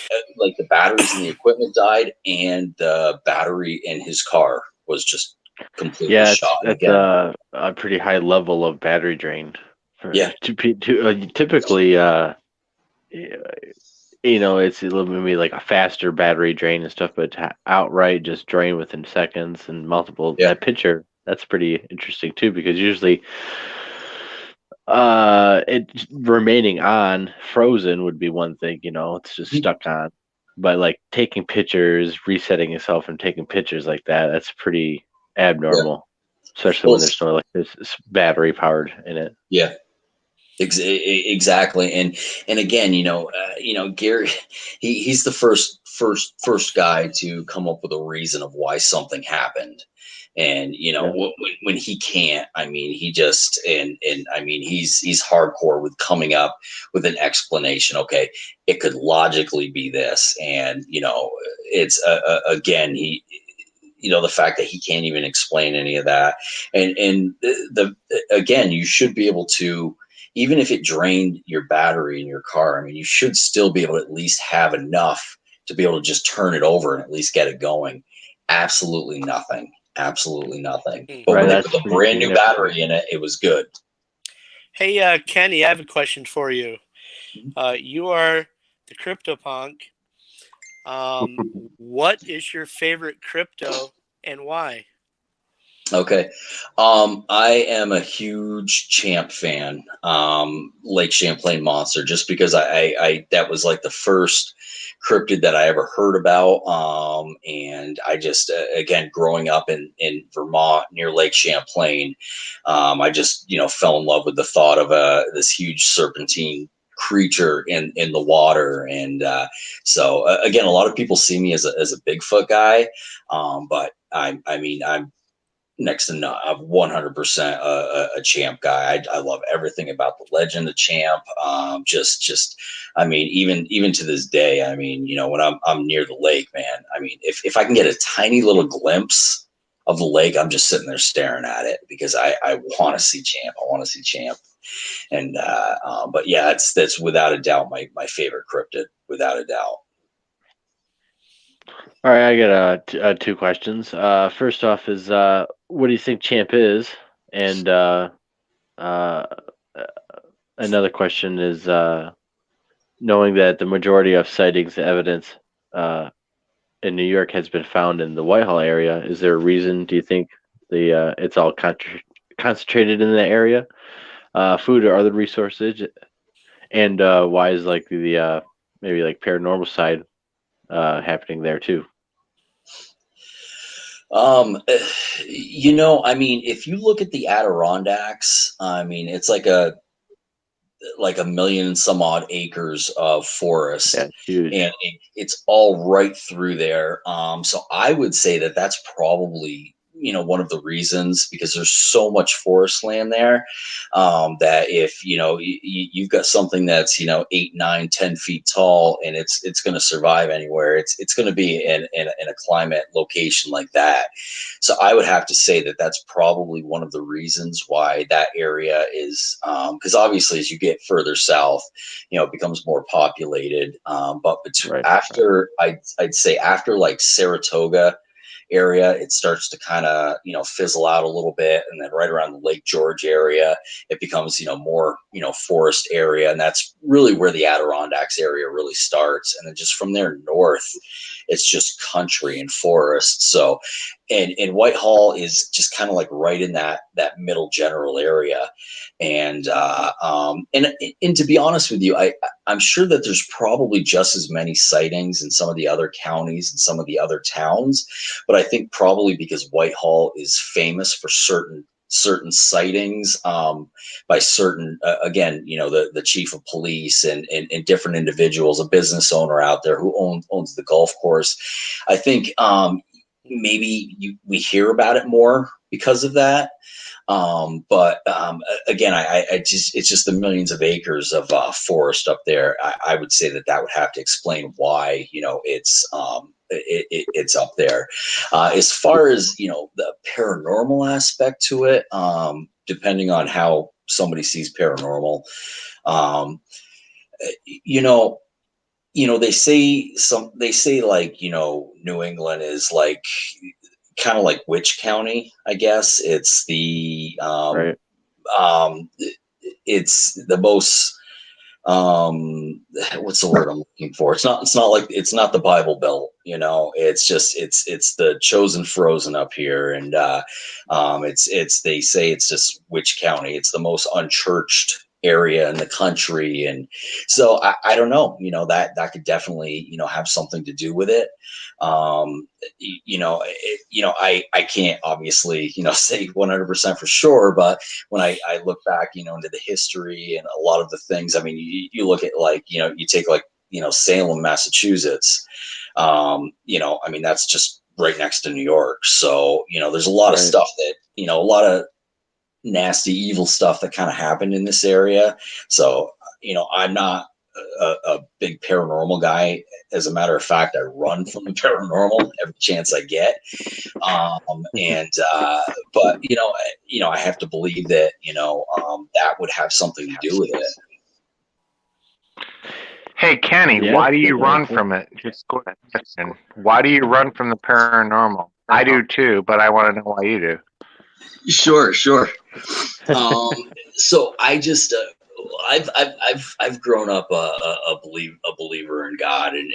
the batteries in the equipment died, and the battery in his car was just completely shot.
That's a pretty high level of battery drain. Typically, it's a little maybe like a faster battery drain and stuff, but to outright just drain within seconds and multiple. That picture. That's pretty interesting too, because usually it remaining on frozen would be one thing, it's just stuck on. But like taking pictures, resetting yourself and taking pictures like that's pretty abnormal, especially when there's no like this battery powered in it.
Yeah. Exactly. And again, Gary, he's the first guy to come up with a reason of why something happened. And, when he can't, he just, and he's hardcore with coming up with an explanation. Okay, it could logically be this. And, it's, again, the fact that he can't even explain any of that. And again, you should be able to, even if it drained your battery in your car, you should still be able to at least have enough to be able to just turn it over and at least get it going. Absolutely nothing. But when they put a brand new battery in it, it was good.
Hey, Kenny, I have a question for you. You are the CryptoPunk. What is your favorite crypto and why?
Okay. I am a huge Champ fan. Lake Champlain Monster, just because I that was like the first cryptid that I ever heard about. And I just, again, growing up in Vermont near Lake Champlain, I just, fell in love with the thought of this huge serpentine creature in the water. And so again, a lot of people see me as a Bigfoot guy, but I mean, I'm next to not. I'm 100% a Champ guy. I love everything about the legend of Champ. I mean, even to this day, I mean, you know, when I'm near the lake, man, I mean, if I can get a tiny little glimpse of the lake, I'm just sitting there staring at it because I want to see Champ. I want to see Champ. And but yeah, that's without a doubt my favorite cryptid, without a doubt.
All right, I got two questions. First off is what do you think Champ is? And uh, another question is knowing that the majority of sightings evidence in New York has been found in the Whitehall area. Is there a reason? Do you think the it's all concentrated in that area? Food or other resources, and why is like the maybe like paranormal side happening there too?
You know, I mean, if you look at the Adirondacks, I mean, it's like a million and some odd acres of forest,
Yeah, huge.
and it's all right through there. So I would say that that's probably, you know, one of the reasons, because there's so much forest land there, that if, you know, you've got something that's, you know, 8, 9, 10 feet tall, and it's going to survive anywhere. It's going to be in a climate location like that. So I would have to say that that's probably one of the reasons why that area is, because obviously as you get further south, you know, it becomes more populated. But
Right.
after, I'd say after like Saratoga area, it starts to kind of, you know, fizzle out a little bit, and then right around the Lake George area, it becomes, you know, more, you know, forest area, and that's really where the Adirondacks area really starts. And then just from there north, it's just country and forest. So, and Whitehall is just kind of like right in that middle general area. And and to be honest with you, I'm sure that there's probably just as many sightings in some of the other counties and some of the other towns, but I think probably because Whitehall is famous for certain sightings, by certain again, you know, the chief of police and different individuals, a business owner out there who owns the golf course. I think maybe we hear about it more because of that. But again, I just, it's just the millions of acres of forest up there. I would say that would have to explain why, you know, it's it's up there. As far as, you know, the paranormal aspect to it, depending on how somebody sees paranormal, um, you know, they say like, you know, New England is like kind of like witch county, I guess. It's the
Right.
it's the most what's the word I'm looking for? It's not the Bible Belt, you know. It's just it's the chosen frozen up here, and it's they say it's just witch county. It's the most unchurched area in the country, and so I don't know, you know, that could definitely, you know, have something to do with it. I can't obviously, you know, say 100% for sure, but when I look back, you know, into the history and a lot of the things, I mean, you look at, like, you know, you take like, you know, Salem, Massachusetts, you know, I mean, that's just right next to New York. So, you know, there's a lot of stuff that, you know, a lot of nasty, evil stuff that kind of happened in this area. So, you know, I'm not a big paranormal guy. As a matter of fact, I run from the paranormal every chance I get. But I have to believe that, you know, that would have something to do with it.
Hey, Kenny,
Yeah,
why do you run
cool.
from it? Just go ahead. Question. Why do you run from the paranormal? I do too, but I want to know why you do.
Sure. So I just, I've grown up a believer in God, and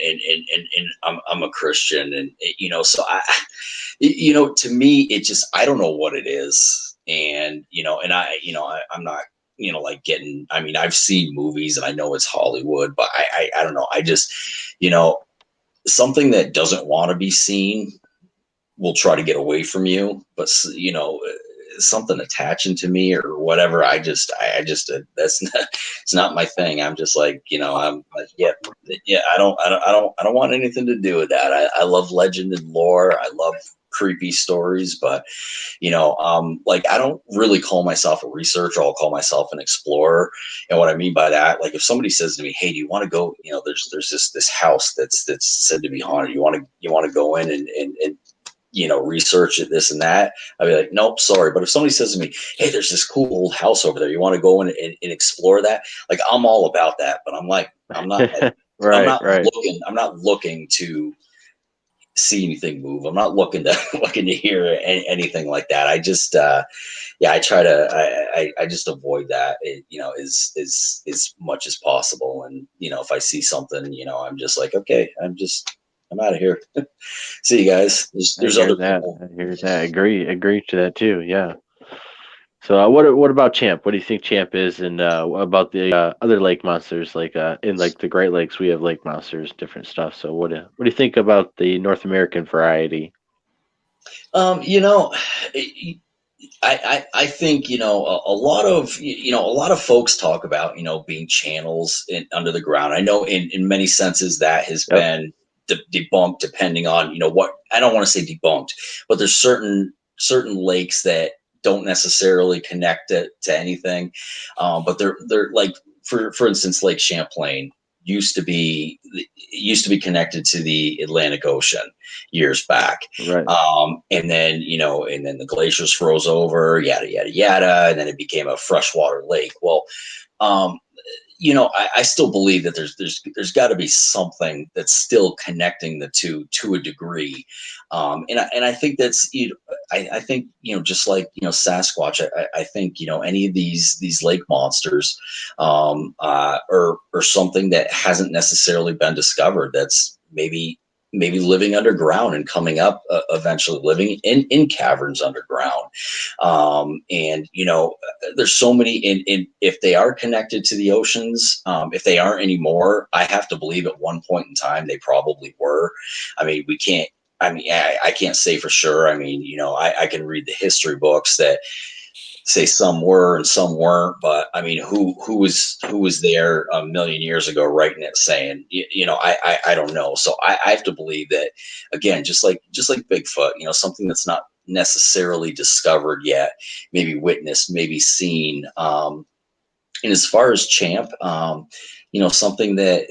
I'm a Christian, and you know, so to me, it just, I don't know what it is, and I'm not, you know, like getting, I mean, I've seen movies and I know it's Hollywood, but I don't know, I just, you know, something that doesn't want to be seen will try to get away from you, but you know, something attaching to me or whatever. I just that's not, it's not my thing. I'm just like, I'm like, yeah. I don't want anything to do with that. I love legend and lore. I love creepy stories, but like, I don't really call myself a researcher. I'll call myself an explorer. And what I mean by that, like, if somebody says to me, "Hey, do you want to go? There's this house that's said to be haunted. You want to go in and research it, this and that." I'd be like, "Nope, sorry." But if somebody says to me, "Hey, there's this cool old house over there. You want to go in and explore that?" Like, I'm all about that. But I'm like, I'm not like,
Right.
I'm not looking to see anything move. I'm not looking to hear anything like that. I just I try to I just avoid that, as much as possible. And if I see something, I'm just like, okay, I'm out of here. See you guys. There's
I hear
other
that.
people.
I hear that. Agree to that too. Yeah. So what about Champ? What do you think Champ is, and about the other lake monsters? Like in like the Great Lakes, we have lake monsters, different stuff. So what do you think about the North American variety?
Um, you know, I think a lot of folks talk about being channels under the ground. I know in many senses that has
Yep.
been debunked, depending on what. I don't want to say debunked, but there's certain lakes that don't necessarily connect it to anything, but they're like, for instance, Lake Champlain used to be connected to the Atlantic Ocean years back.
Right.
And then the glaciers froze over, yada yada yada, and then it became a freshwater lake. Well, um, I still believe that there's got to be something that's still connecting the two to a degree, and I think that's I think just like Sasquatch. I think any of these lake monsters, or something that hasn't necessarily been discovered. That's maybe living underground and coming up, eventually living in caverns underground. And there's so many, in if they are connected to the oceans, if they aren't anymore, I have to believe at one point in time they probably were. I mean, we can't. I mean, I can't say for sure. I mean, I can read the history books that say some were and some weren't, but I mean, who was there a million years ago writing it, saying, I don't know. So I have to believe that, again, just like Bigfoot, something that's not necessarily discovered yet, maybe witnessed, maybe seen. And as far as Champ, something that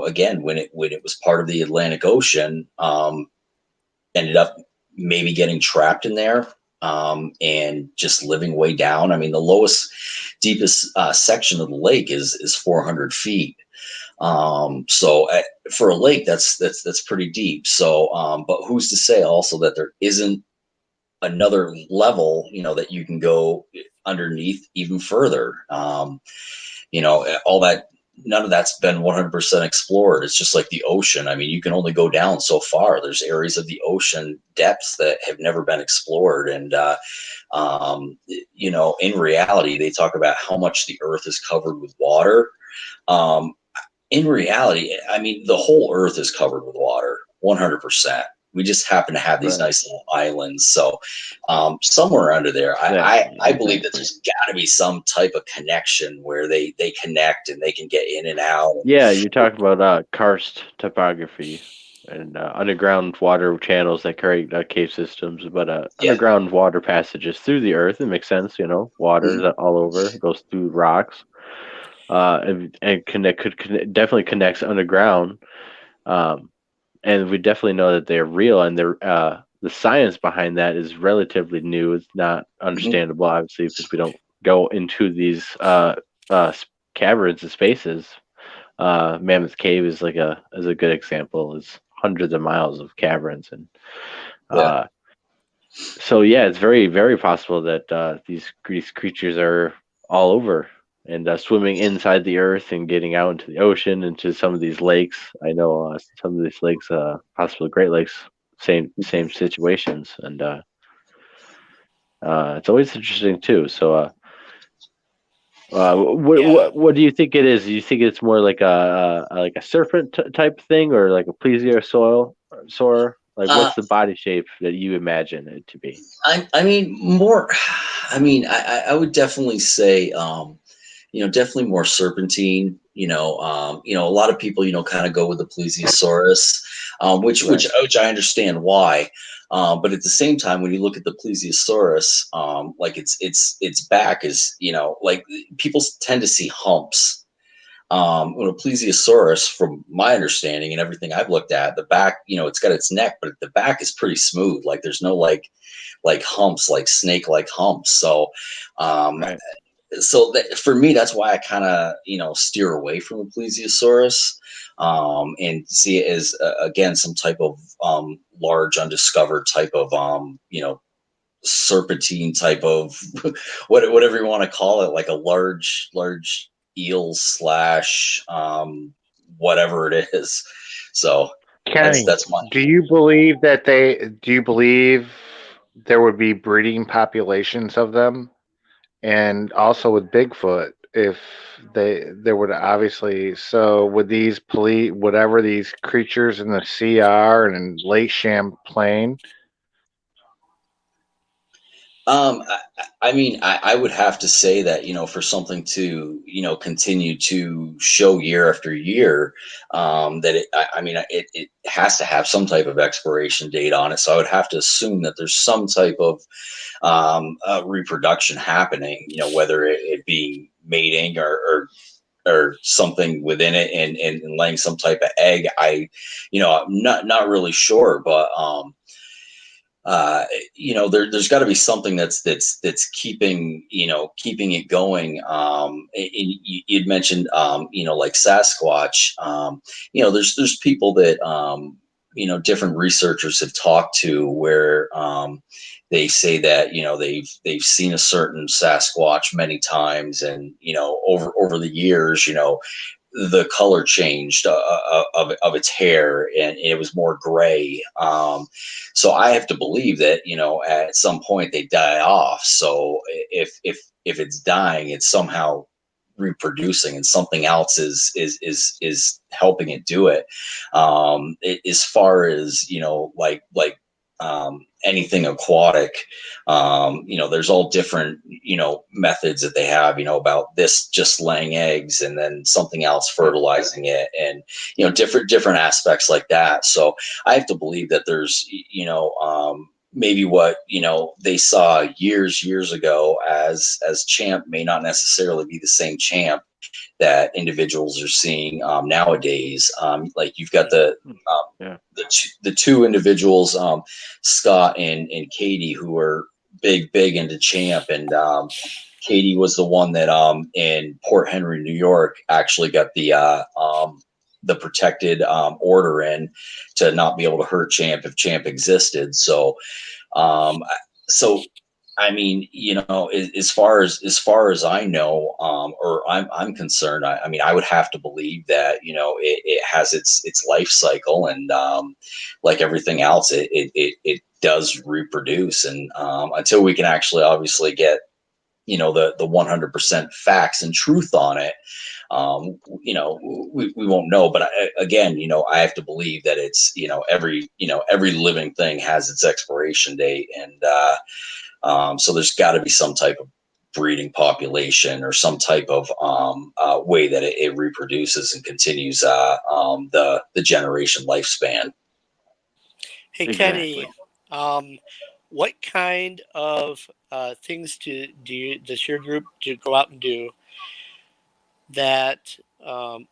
again, when it was part of the Atlantic Ocean, ended up maybe getting trapped in there, and just living way down. I mean, the deepest section of the lake is 400 feet. So for a lake, that's pretty deep. So, but who's to say also that there isn't another level, that you can go underneath even further? All that, none of that's been 100% explored. It's just like the ocean. I mean, you can only go down so far. There's areas of the ocean depths that have never been explored. And, in reality, they talk about how much the earth is covered with water. Um, in reality, I mean, the whole earth is covered with water, 100%. We just happen to have these
Right.
nice little islands. So, somewhere under there, I believe that there's got to be some type of connection where they connect and they can get in and out.
Yeah, you're talking about karst topography and underground water channels that create cave systems, but
Yeah.
underground water passages through the earth. It makes sense, water
Mhm.
that all over goes through rocks, and definitely connects underground. Um, and we definitely know that they're real, and the science behind that is relatively new. It's not
Mhm.
understandable, obviously, because we don't go into these caverns and spaces. Mammoth Cave is a good example. It's hundreds of miles of caverns, and
Yeah.
uh, so yeah, it's very very possible that these creatures are all over and swimming inside the earth and getting out into the ocean, into some of these lakes. I know some of these lakes, possibly Great Lakes, same situations, and it's always interesting too. So. What do you think it is? Do you think it's more like a serpent type thing, or like a plesiosaur, Like, what's the body shape that you imagine it to be?
I mean, more. I mean, I would definitely say, definitely more serpentine. A lot of people, kind of go with the plesiosaurus, which I understand why. But at the same time, when you look at the plesiosaurus, like its back is, like people tend to see humps. When a plesiosaurus, from my understanding and everything I've looked at, the back, it's got its neck, but the back is pretty smooth. Like there's no like humps, like snake-like humps. So,
Right.
so that, for me, that's why I kind of steer away from the plesiosaurus, and see it as again some type of large undiscovered type of serpentine type of whatever you want to call it, like a large eel slash whatever it is. So
Kenny,
that's my
do you believe there would be breeding populations of them? And also with Bigfoot, if there would obviously, so with these whatever these creatures in the sea are and in Lake Champlain.
I mean, I would have to say that, for something to, continue to show year after year, that it has to have some type of expiration date on it. So I would have to assume that there's some type of reproduction happening, whether it be mating or something within it and laying some type of egg. I'm not really sure, but there's got to be something that's keeping it going. And you'd mentioned like Sasquatch. There's people that different researchers have talked to where they say that they've seen a certain Sasquatch many times, and over the years, the color changed of its hair, and it was more gray. So I have to believe that at some point they die off. So if it's dying, it's somehow reproducing, and something else is helping it do it. As far as anything aquatic, there's all different methods that they have, about this just laying eggs and then something else fertilizing it, and different aspects like that. So I have to believe that there's maybe what they saw years ago as champ may not necessarily be the same champ that individuals are seeing nowadays. Like you've got the two individuals, Scott and Katie, who are big into champ, and Katie was the one that in Port Henry, New York, actually got the protected order in to not be able to hurt champ if champ existed. So I mean, as far as I know, or I'm concerned, I mean, I would have to believe that it has its life cycle, and like everything else, it does reproduce, and until we can actually obviously get the 100% facts and truth on it, we won't know. But again, I have to believe that it's every living thing has its expiration date, and so there's got to be some type of breeding population or some type of way that it reproduces and continues the generation lifespan.
Hey,
Exactly.
Kenny, what kind of things does your group go out and do that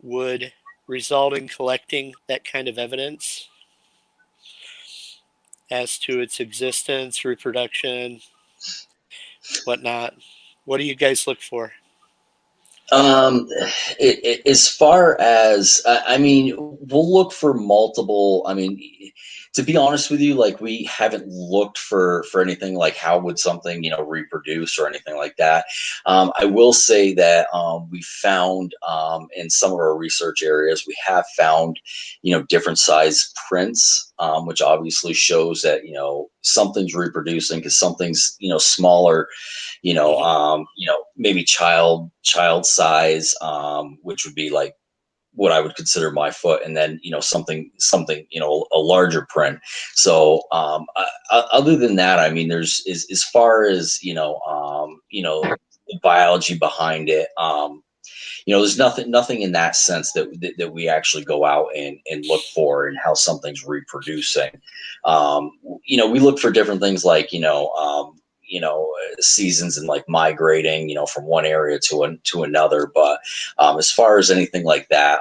would result in collecting that kind of evidence as to its existence, reproduction, whatnot? What do you guys look for?
As far as I mean, we'll look for multiple. I mean, to be honest with you, like we haven't looked for anything like how would something reproduce or anything like that. I will say that we found in some of our research areas, we have found different size prints, which obviously shows that something's reproducing, because something's smaller, maybe child size, which would be like what I would consider my foot, and then something a larger print. So other than that, I mean, there's as far as the biology behind it. There's nothing in that sense that we actually go out and look for and how something's reproducing. We look for different things like seasons and like migrating, from one area to another. But as far as anything like that,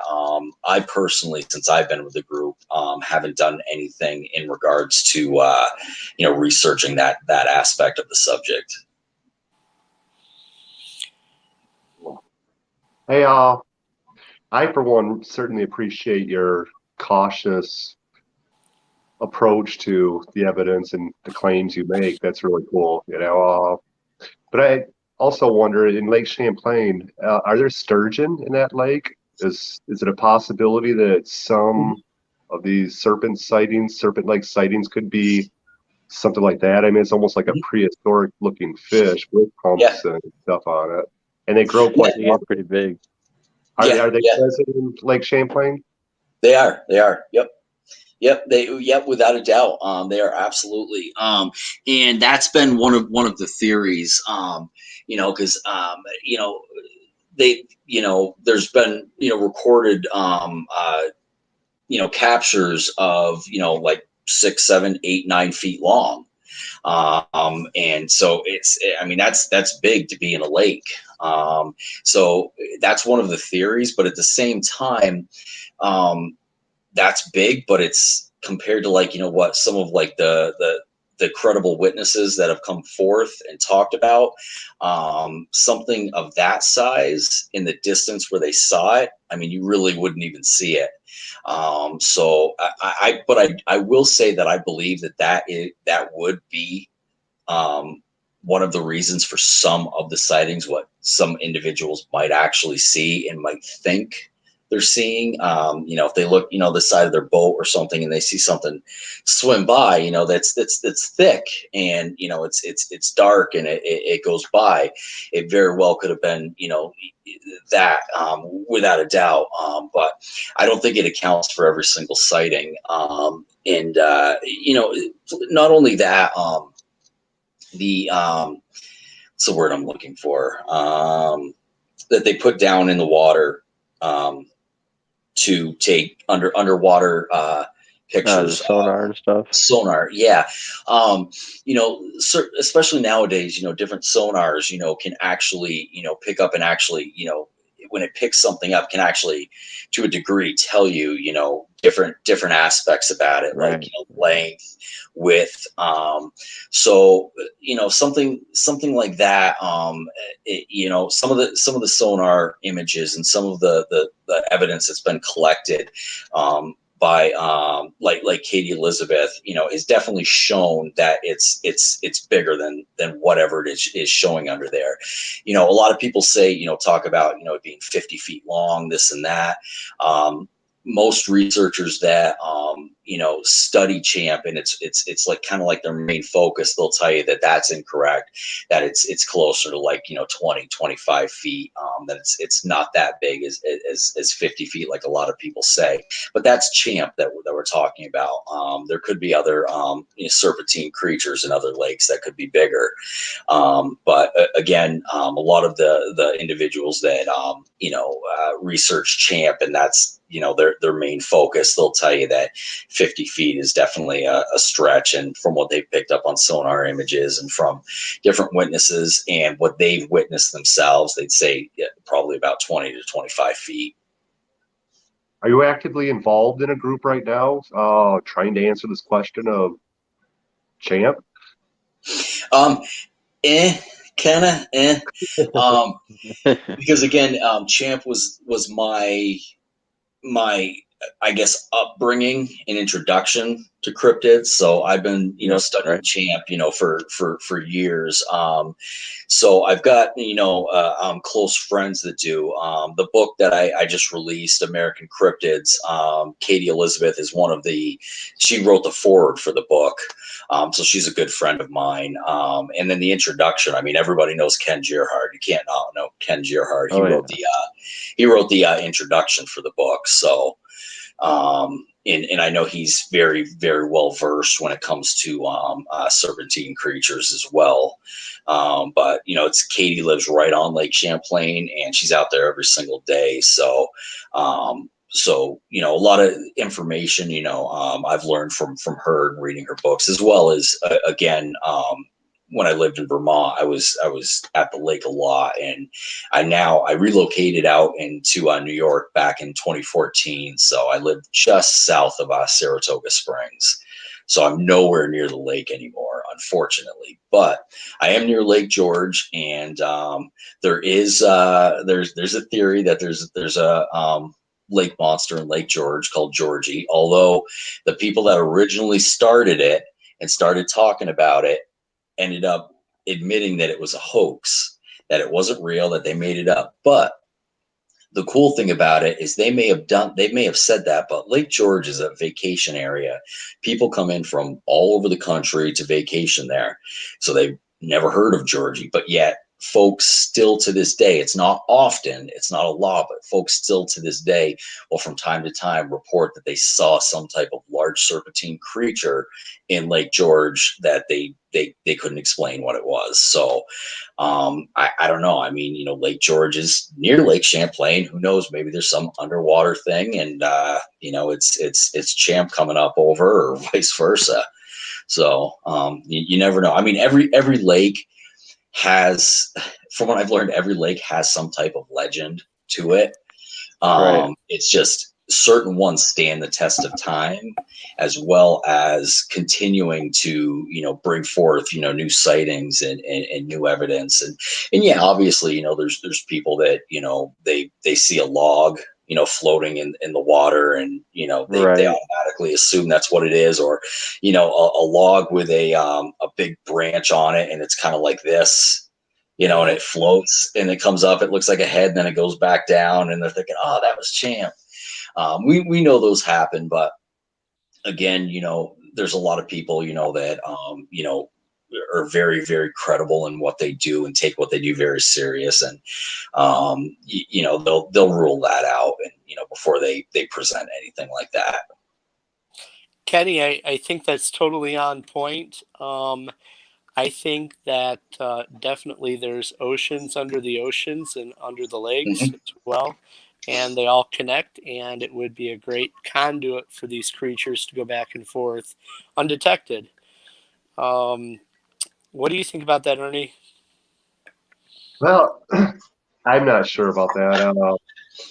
I personally, since I've been with the group, haven't done anything in regards to researching that aspect of the subject.
Hey, I for one certainly appreciate your cautious approach to the evidence and the claims you make. That's really cool, But I also wonder, in Lake Champlain, are there sturgeon in that lake? Is it a possibility that some of these serpent-like sightings could be something like that? I mean, it's almost like a prehistoric-looking fish with humps and stuff on it, and they grow quite
Yeah, pretty big.
Are they present in Lake Champlain?
They are. Yep. Without a doubt. They are absolutely. And that's been one of the theories. Because there's been recorded captures of like 6, 7, 8, 9 feet long. And so that's big to be in a lake. So that's one of the theories, but at the same time, that's big, but it's compared to like, what some of like the credible witnesses that have come forth and talked about, something of that size in the distance where they saw it. I mean, you really wouldn't even see it. So I will say that I believe that would be one of the reasons for some of the sightings, what some individuals might actually see and might think they're seeing. If they look, the side of their boat or something, and they see something swim by, that's thick, and it's dark, and it goes by. It very well could have been, that without a doubt. But I don't think it accounts for every single sighting. And not only that, what's the word I'm looking for? That they put down in the water. To take underwater pictures,
sonar and stuff.
Sonar, yeah. Especially nowadays, different sonars, can actually, pick up and actually, when it picks something up, can actually, to a degree, tell you, different aspects about it,
right.
Like length, width. So something like that. Some of the sonar images and some of the evidence that's been collected by like Katie Elizabeth, is definitely shown that it's bigger than whatever it is showing under there. A lot of people say, talk about it being 50 feet long, this and that. Most researchers that study Champ, and it's like kind of like their main focus, they'll tell you that that's incorrect, that it's closer to like 20, 25 feet, that it's not that big as 50 feet like a lot of people say. But that's Champ that we're talking about. There could be other serpentine creatures in other lakes that could be bigger, but again, a lot of the individuals that research Champ, and that's their main focus, they'll tell you that 50 feet is definitely a stretch. And from what they've picked up on sonar images and from different witnesses and what they've witnessed themselves, they'd say probably about 20 to 25 feet.
Are you actively involved in a group right now, trying to answer this question of Champ? Kinda.
Because again, Champ was my I guess, upbringing and introduction to cryptids. So I've been, studying Champ, for years. So I've got, close friends that do. The book that I just released, American Cryptids, Katie Elizabeth is she wrote the foreword for the book. So she's a good friend of mine. And then the introduction, I mean, everybody knows Ken Gerhard. You can't not know Ken Gerhard. He wrote the introduction for the book. So, and I know he's very, very well versed when it comes to serpentine creatures as well. But it's Katie lives right on Lake Champlain, and she's out there every single day. So, a lot of information, I've learned from her and reading her books, as well as again, when I lived in Vermont, I was at the lake a lot, and I relocated out into New York back in 2014. So I live just south of Saratoga Springs. So I'm nowhere near the lake anymore, unfortunately. But I am near Lake George, and there's a theory that there's a lake monster in Lake George called Georgie. Although the people that originally started it and started talking about it ended up admitting that it was a hoax, that it wasn't real, that they made it up. But the cool thing about it is they may have said that, but Lake George is a vacation area. People come in from all over the country to vacation there. So they've never heard of Georgie, but yet folks still to this day, it's not often, it's not a lot, but folks still to this day will from time to time report that they saw some type of large serpentine creature in Lake George that they couldn't explain what it was. So I don't know. I mean, Lake George is near Lake Champlain. Who knows? Maybe there's some underwater thing, and it's Champ coming up over, or vice versa. So you never know. I mean, every lake has, from what I've learned, every lake has some type of legend to it. It's just certain ones stand the test of time, as well as continuing to, bring forth, new sightings and new evidence. And yeah, obviously, there's people that, they see a log, floating in the water, and, they automatically assume that's what it is, or, a log with a big branch on it, and it's kind of like this, and it floats and it comes up, it looks like a head, and then it goes back down, and they're thinking, oh, that was Champ. We know those happen, but again, there's a lot of people, that, are very, very credible in what they do and take what they do very serious. And, they'll rule that out, and, before they present anything like that.
Kenny, I think that's totally on point. I think that definitely there's oceans under the oceans and under the lakes as well, and they all connect, and it would be a great conduit for these creatures to go back and forth undetected. What do you think about that, Ernie?
Well, I'm not sure about that.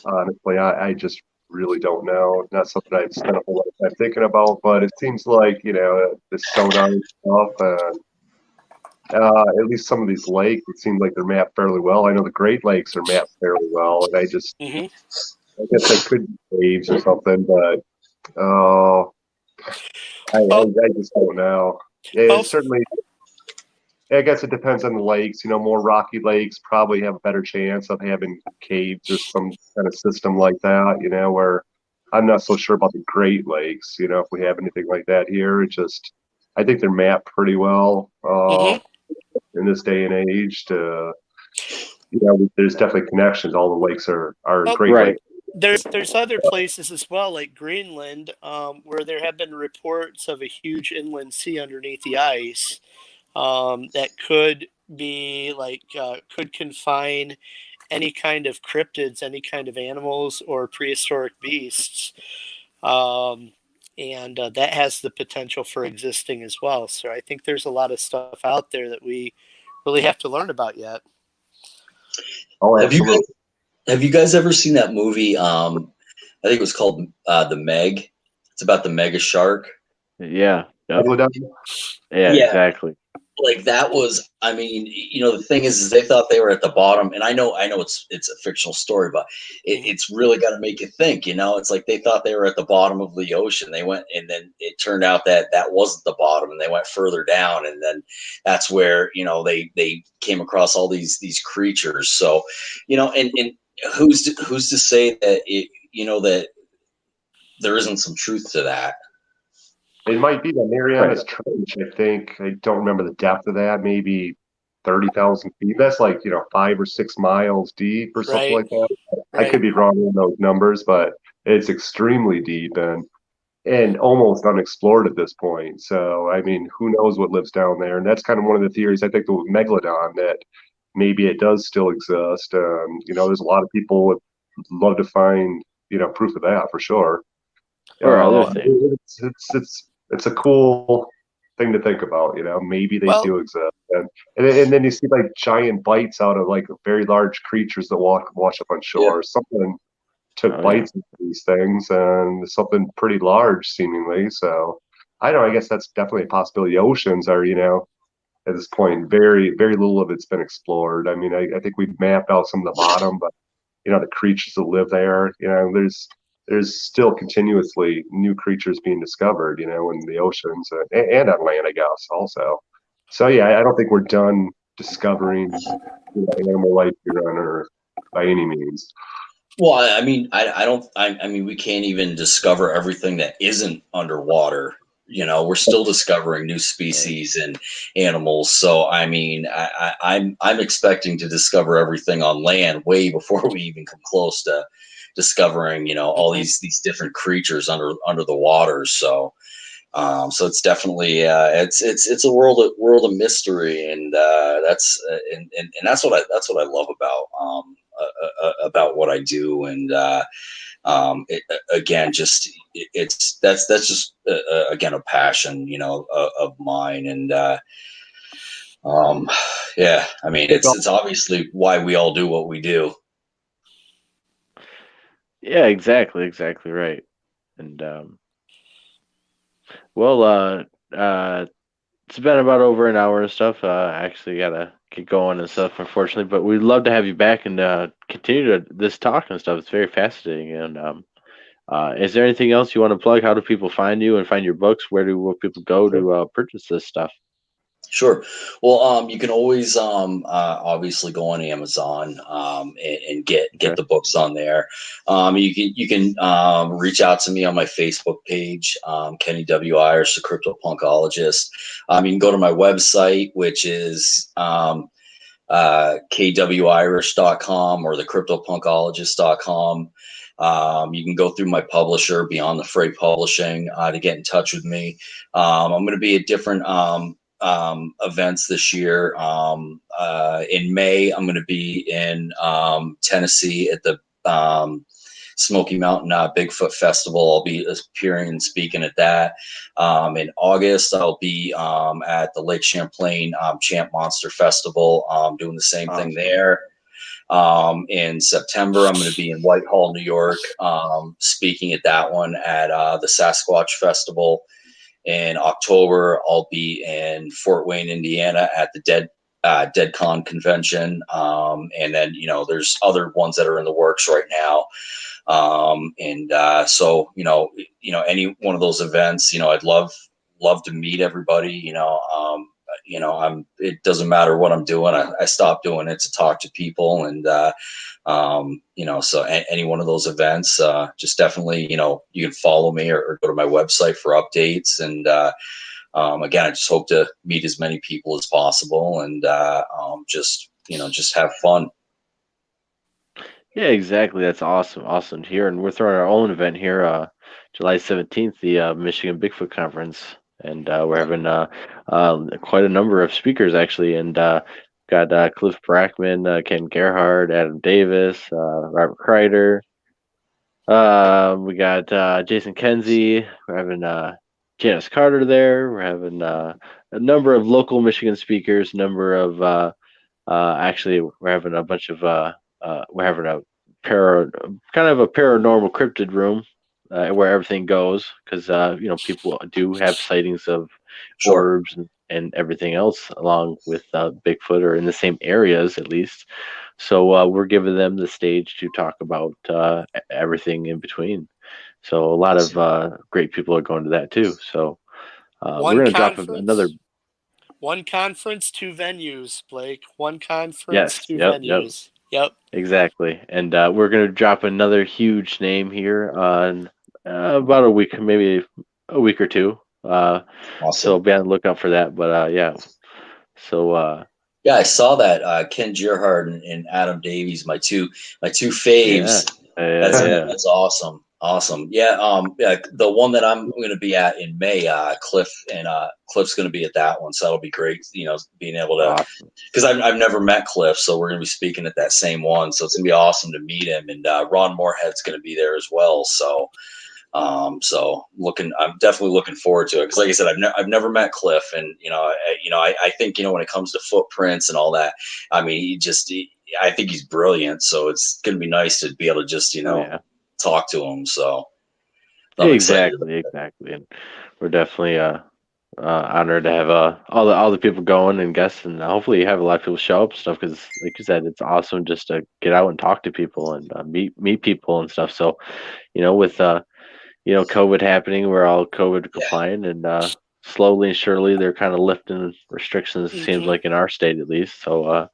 Honestly, I just really don't know. Not something I've spent a whole lot of time thinking about, but it seems like, the sonar stuff, and at least some of these lakes, it seems like they're mapped fairly well. I know the Great Lakes are mapped fairly well, and I guess they could be caves or something, but I just don't know. Certainly, I guess it depends on the lakes. More rocky lakes probably have a better chance of having caves or some kind of system like that, where I'm not so sure about the Great Lakes, if we have anything like that here. I think they're mapped pretty well in this day and age there's definitely connections. All the lakes are Great Lakes.
There's other places as well, like Greenland, where there have been reports of a huge inland sea underneath the ice. That could be could confine any kind of cryptids, any kind of animals or prehistoric beasts. And that has the potential for existing as well. So I think there's a lot of stuff out there that we really have to learn about yet.
Oh,
have you guys ever seen that movie? I think it was called The Meg. It's about the mega shark.
Yeah.
Yep.
Yeah, exactly.
like that was, I mean, the thing is they thought they were at the bottom, and I know it's a fictional story, but it's really got to make you think. It's like they thought they were at the bottom of the ocean. They went, and then it turned out that wasn't the bottom, and they went further down, and then that's where they came across all these creatures. So, and who's to say that that there isn't some truth to that?
It might be the Marianas Trench, I think. I don't remember the depth of that, maybe 30,000 feet. That's like, 5 or 6 miles deep or something
Right.
like that. I
Right.
could be wrong in those numbers, but it's extremely deep and almost unexplored at this point. So, I mean, who knows what lives down there? And that's kind of one of the theories, I think, with Megalodon, that maybe it does still exist. There's a lot of people would love to find, proof of that for sure.
Or other things.
It's a cool thing to think about. Maybe they
Well,
do exist, and then you see like giant bites out of like very large creatures that wash up on shore. Something took bites into these things, and something pretty large seemingly. So I don't know. I guess that's definitely a possibility. Oceans are, at this point, very very little of it's been explored. I mean, I think we've mapped out some of the bottom, but the creatures that live there. There's still continuously new creatures being discovered, in the oceans and on land, I guess, also. So yeah, I don't think we're done discovering animal life here on Earth by any means.
Well, I mean, I don't. I mean, we can't even discover everything that isn't underwater. We're still discovering new species and animals. So, I mean, I'm expecting to discover everything on land way before we even come close to discovering, all these different creatures under the water. So, so it's definitely it's a world of mystery, and and that's what I love about what I do, and again, just that's just again a passion, of mine, and yeah, I mean it's obviously why we all do what we do.
Yeah, exactly right. And well, it's been about over an hour and stuff. I actually gotta get going and stuff, unfortunately. But we'd love to have you back and continue this talk and stuff. It's very fascinating. And is there anything else you want to plug? How do people find you and find your books? Where do people go to purchase this stuff?
Sure. Well, you can always obviously go on Amazon and get the books on there. You can reach out to me on my Facebook page, Kenny W. Irish, the Cryptopunkologist. You can go to my website, which is kwirish.com or the cryptopunkologist.com. You can go through my publisher, Beyond the Fray Publishing, to get in touch with me. I'm going to be at different events this year. In May, I'm going to be in Tennessee at the Smoky Mountain Bigfoot Festival. I'll be appearing and speaking at that. In August, I'll be at the Lake Champlain Champ Monster Festival, doing the same thing there. In September, I'm going to be in Whitehall, New York, speaking at that one at the Sasquatch Festival. In October, I'll be in Fort Wayne, Indiana at the DeadCon convention. And then, there's other ones that are in the works right now. So, any one of those events, I'd love to meet everybody, it doesn't matter what I'm doing. I stopped doing it to talk to people, and, so any one of those events, just definitely, you can follow me or go to my website for updates. And, again, I just hope to meet as many people as possible, and, just have fun.
Yeah, exactly. That's awesome to hear. And we're throwing our own event here, July 17th, the Michigan Bigfoot Conference. And we're having quite a number of speakers, actually. And got Cliff Brackman, Ken Gerhard, Adam Davis, Robert Kreider. We got Jason Kenzie. We're having Janice Carter there. We're having a number of local Michigan speakers, actually, we're having a bunch of we're having a kind of a paranormal cryptid room where everything goes, because people do have sightings of orbs and and everything else along with Bigfoot, or in the same areas at least. So we're giving them the stage to talk about everything in between. So a lot of great people are going to that too. So we're going to drop another.
One conference, two venues, Blake. One conference,
Yes.
two
Yep.
venues. Yep.
Exactly. And we're going to drop another huge name here on about a week, maybe a week or two. So be on the lookout for that. But yeah. So
yeah, I saw that Ken Gerhard and Adam Davies, my two faves. That's awesome. Awesome. Yeah. Yeah, the one that I'm going to be at in May, Cliff's going to be at that one. So that'll be great. You know, being able to, because I've never met Cliff. So we're going to be speaking at that same one. So it's going to be awesome to meet him. And Ron Moorhead's going to be there as well. So, I'm definitely looking forward to it. Cause like I said, I've never met Cliff, and, I think, when it comes to footprints and all that, I mean, I think he's brilliant. So it's going to be nice to be able to just, talk to him. So
exactly. And we're definitely honored to have all the people going and guests, and hopefully you have a lot of people show up and stuff, because like you said, it's awesome just to get out and talk to people and meet people and stuff. So with COVID happening, we're all COVID compliant, and slowly and surely they're kind of lifting restrictions, it seems like, in our state at least. So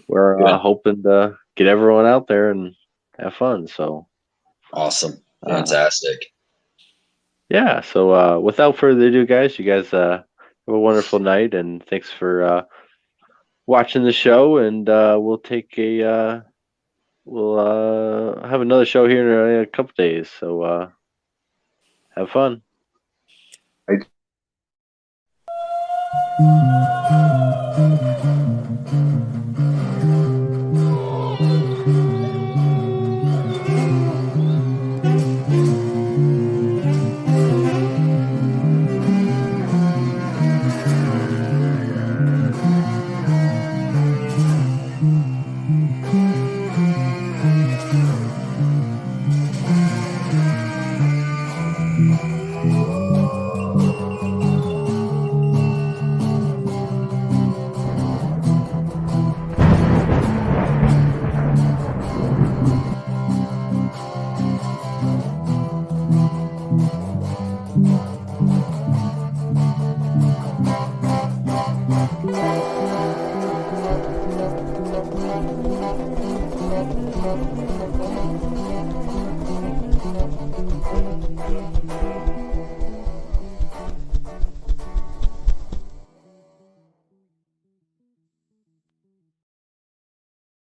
we're hoping to get everyone out there and have fun. So
awesome. Fantastic.
Yeah. So without further ado, guys, you guys have a wonderful night, and thanks for watching the show. And we'll have another show here in a couple days. So have fun.
Thank you.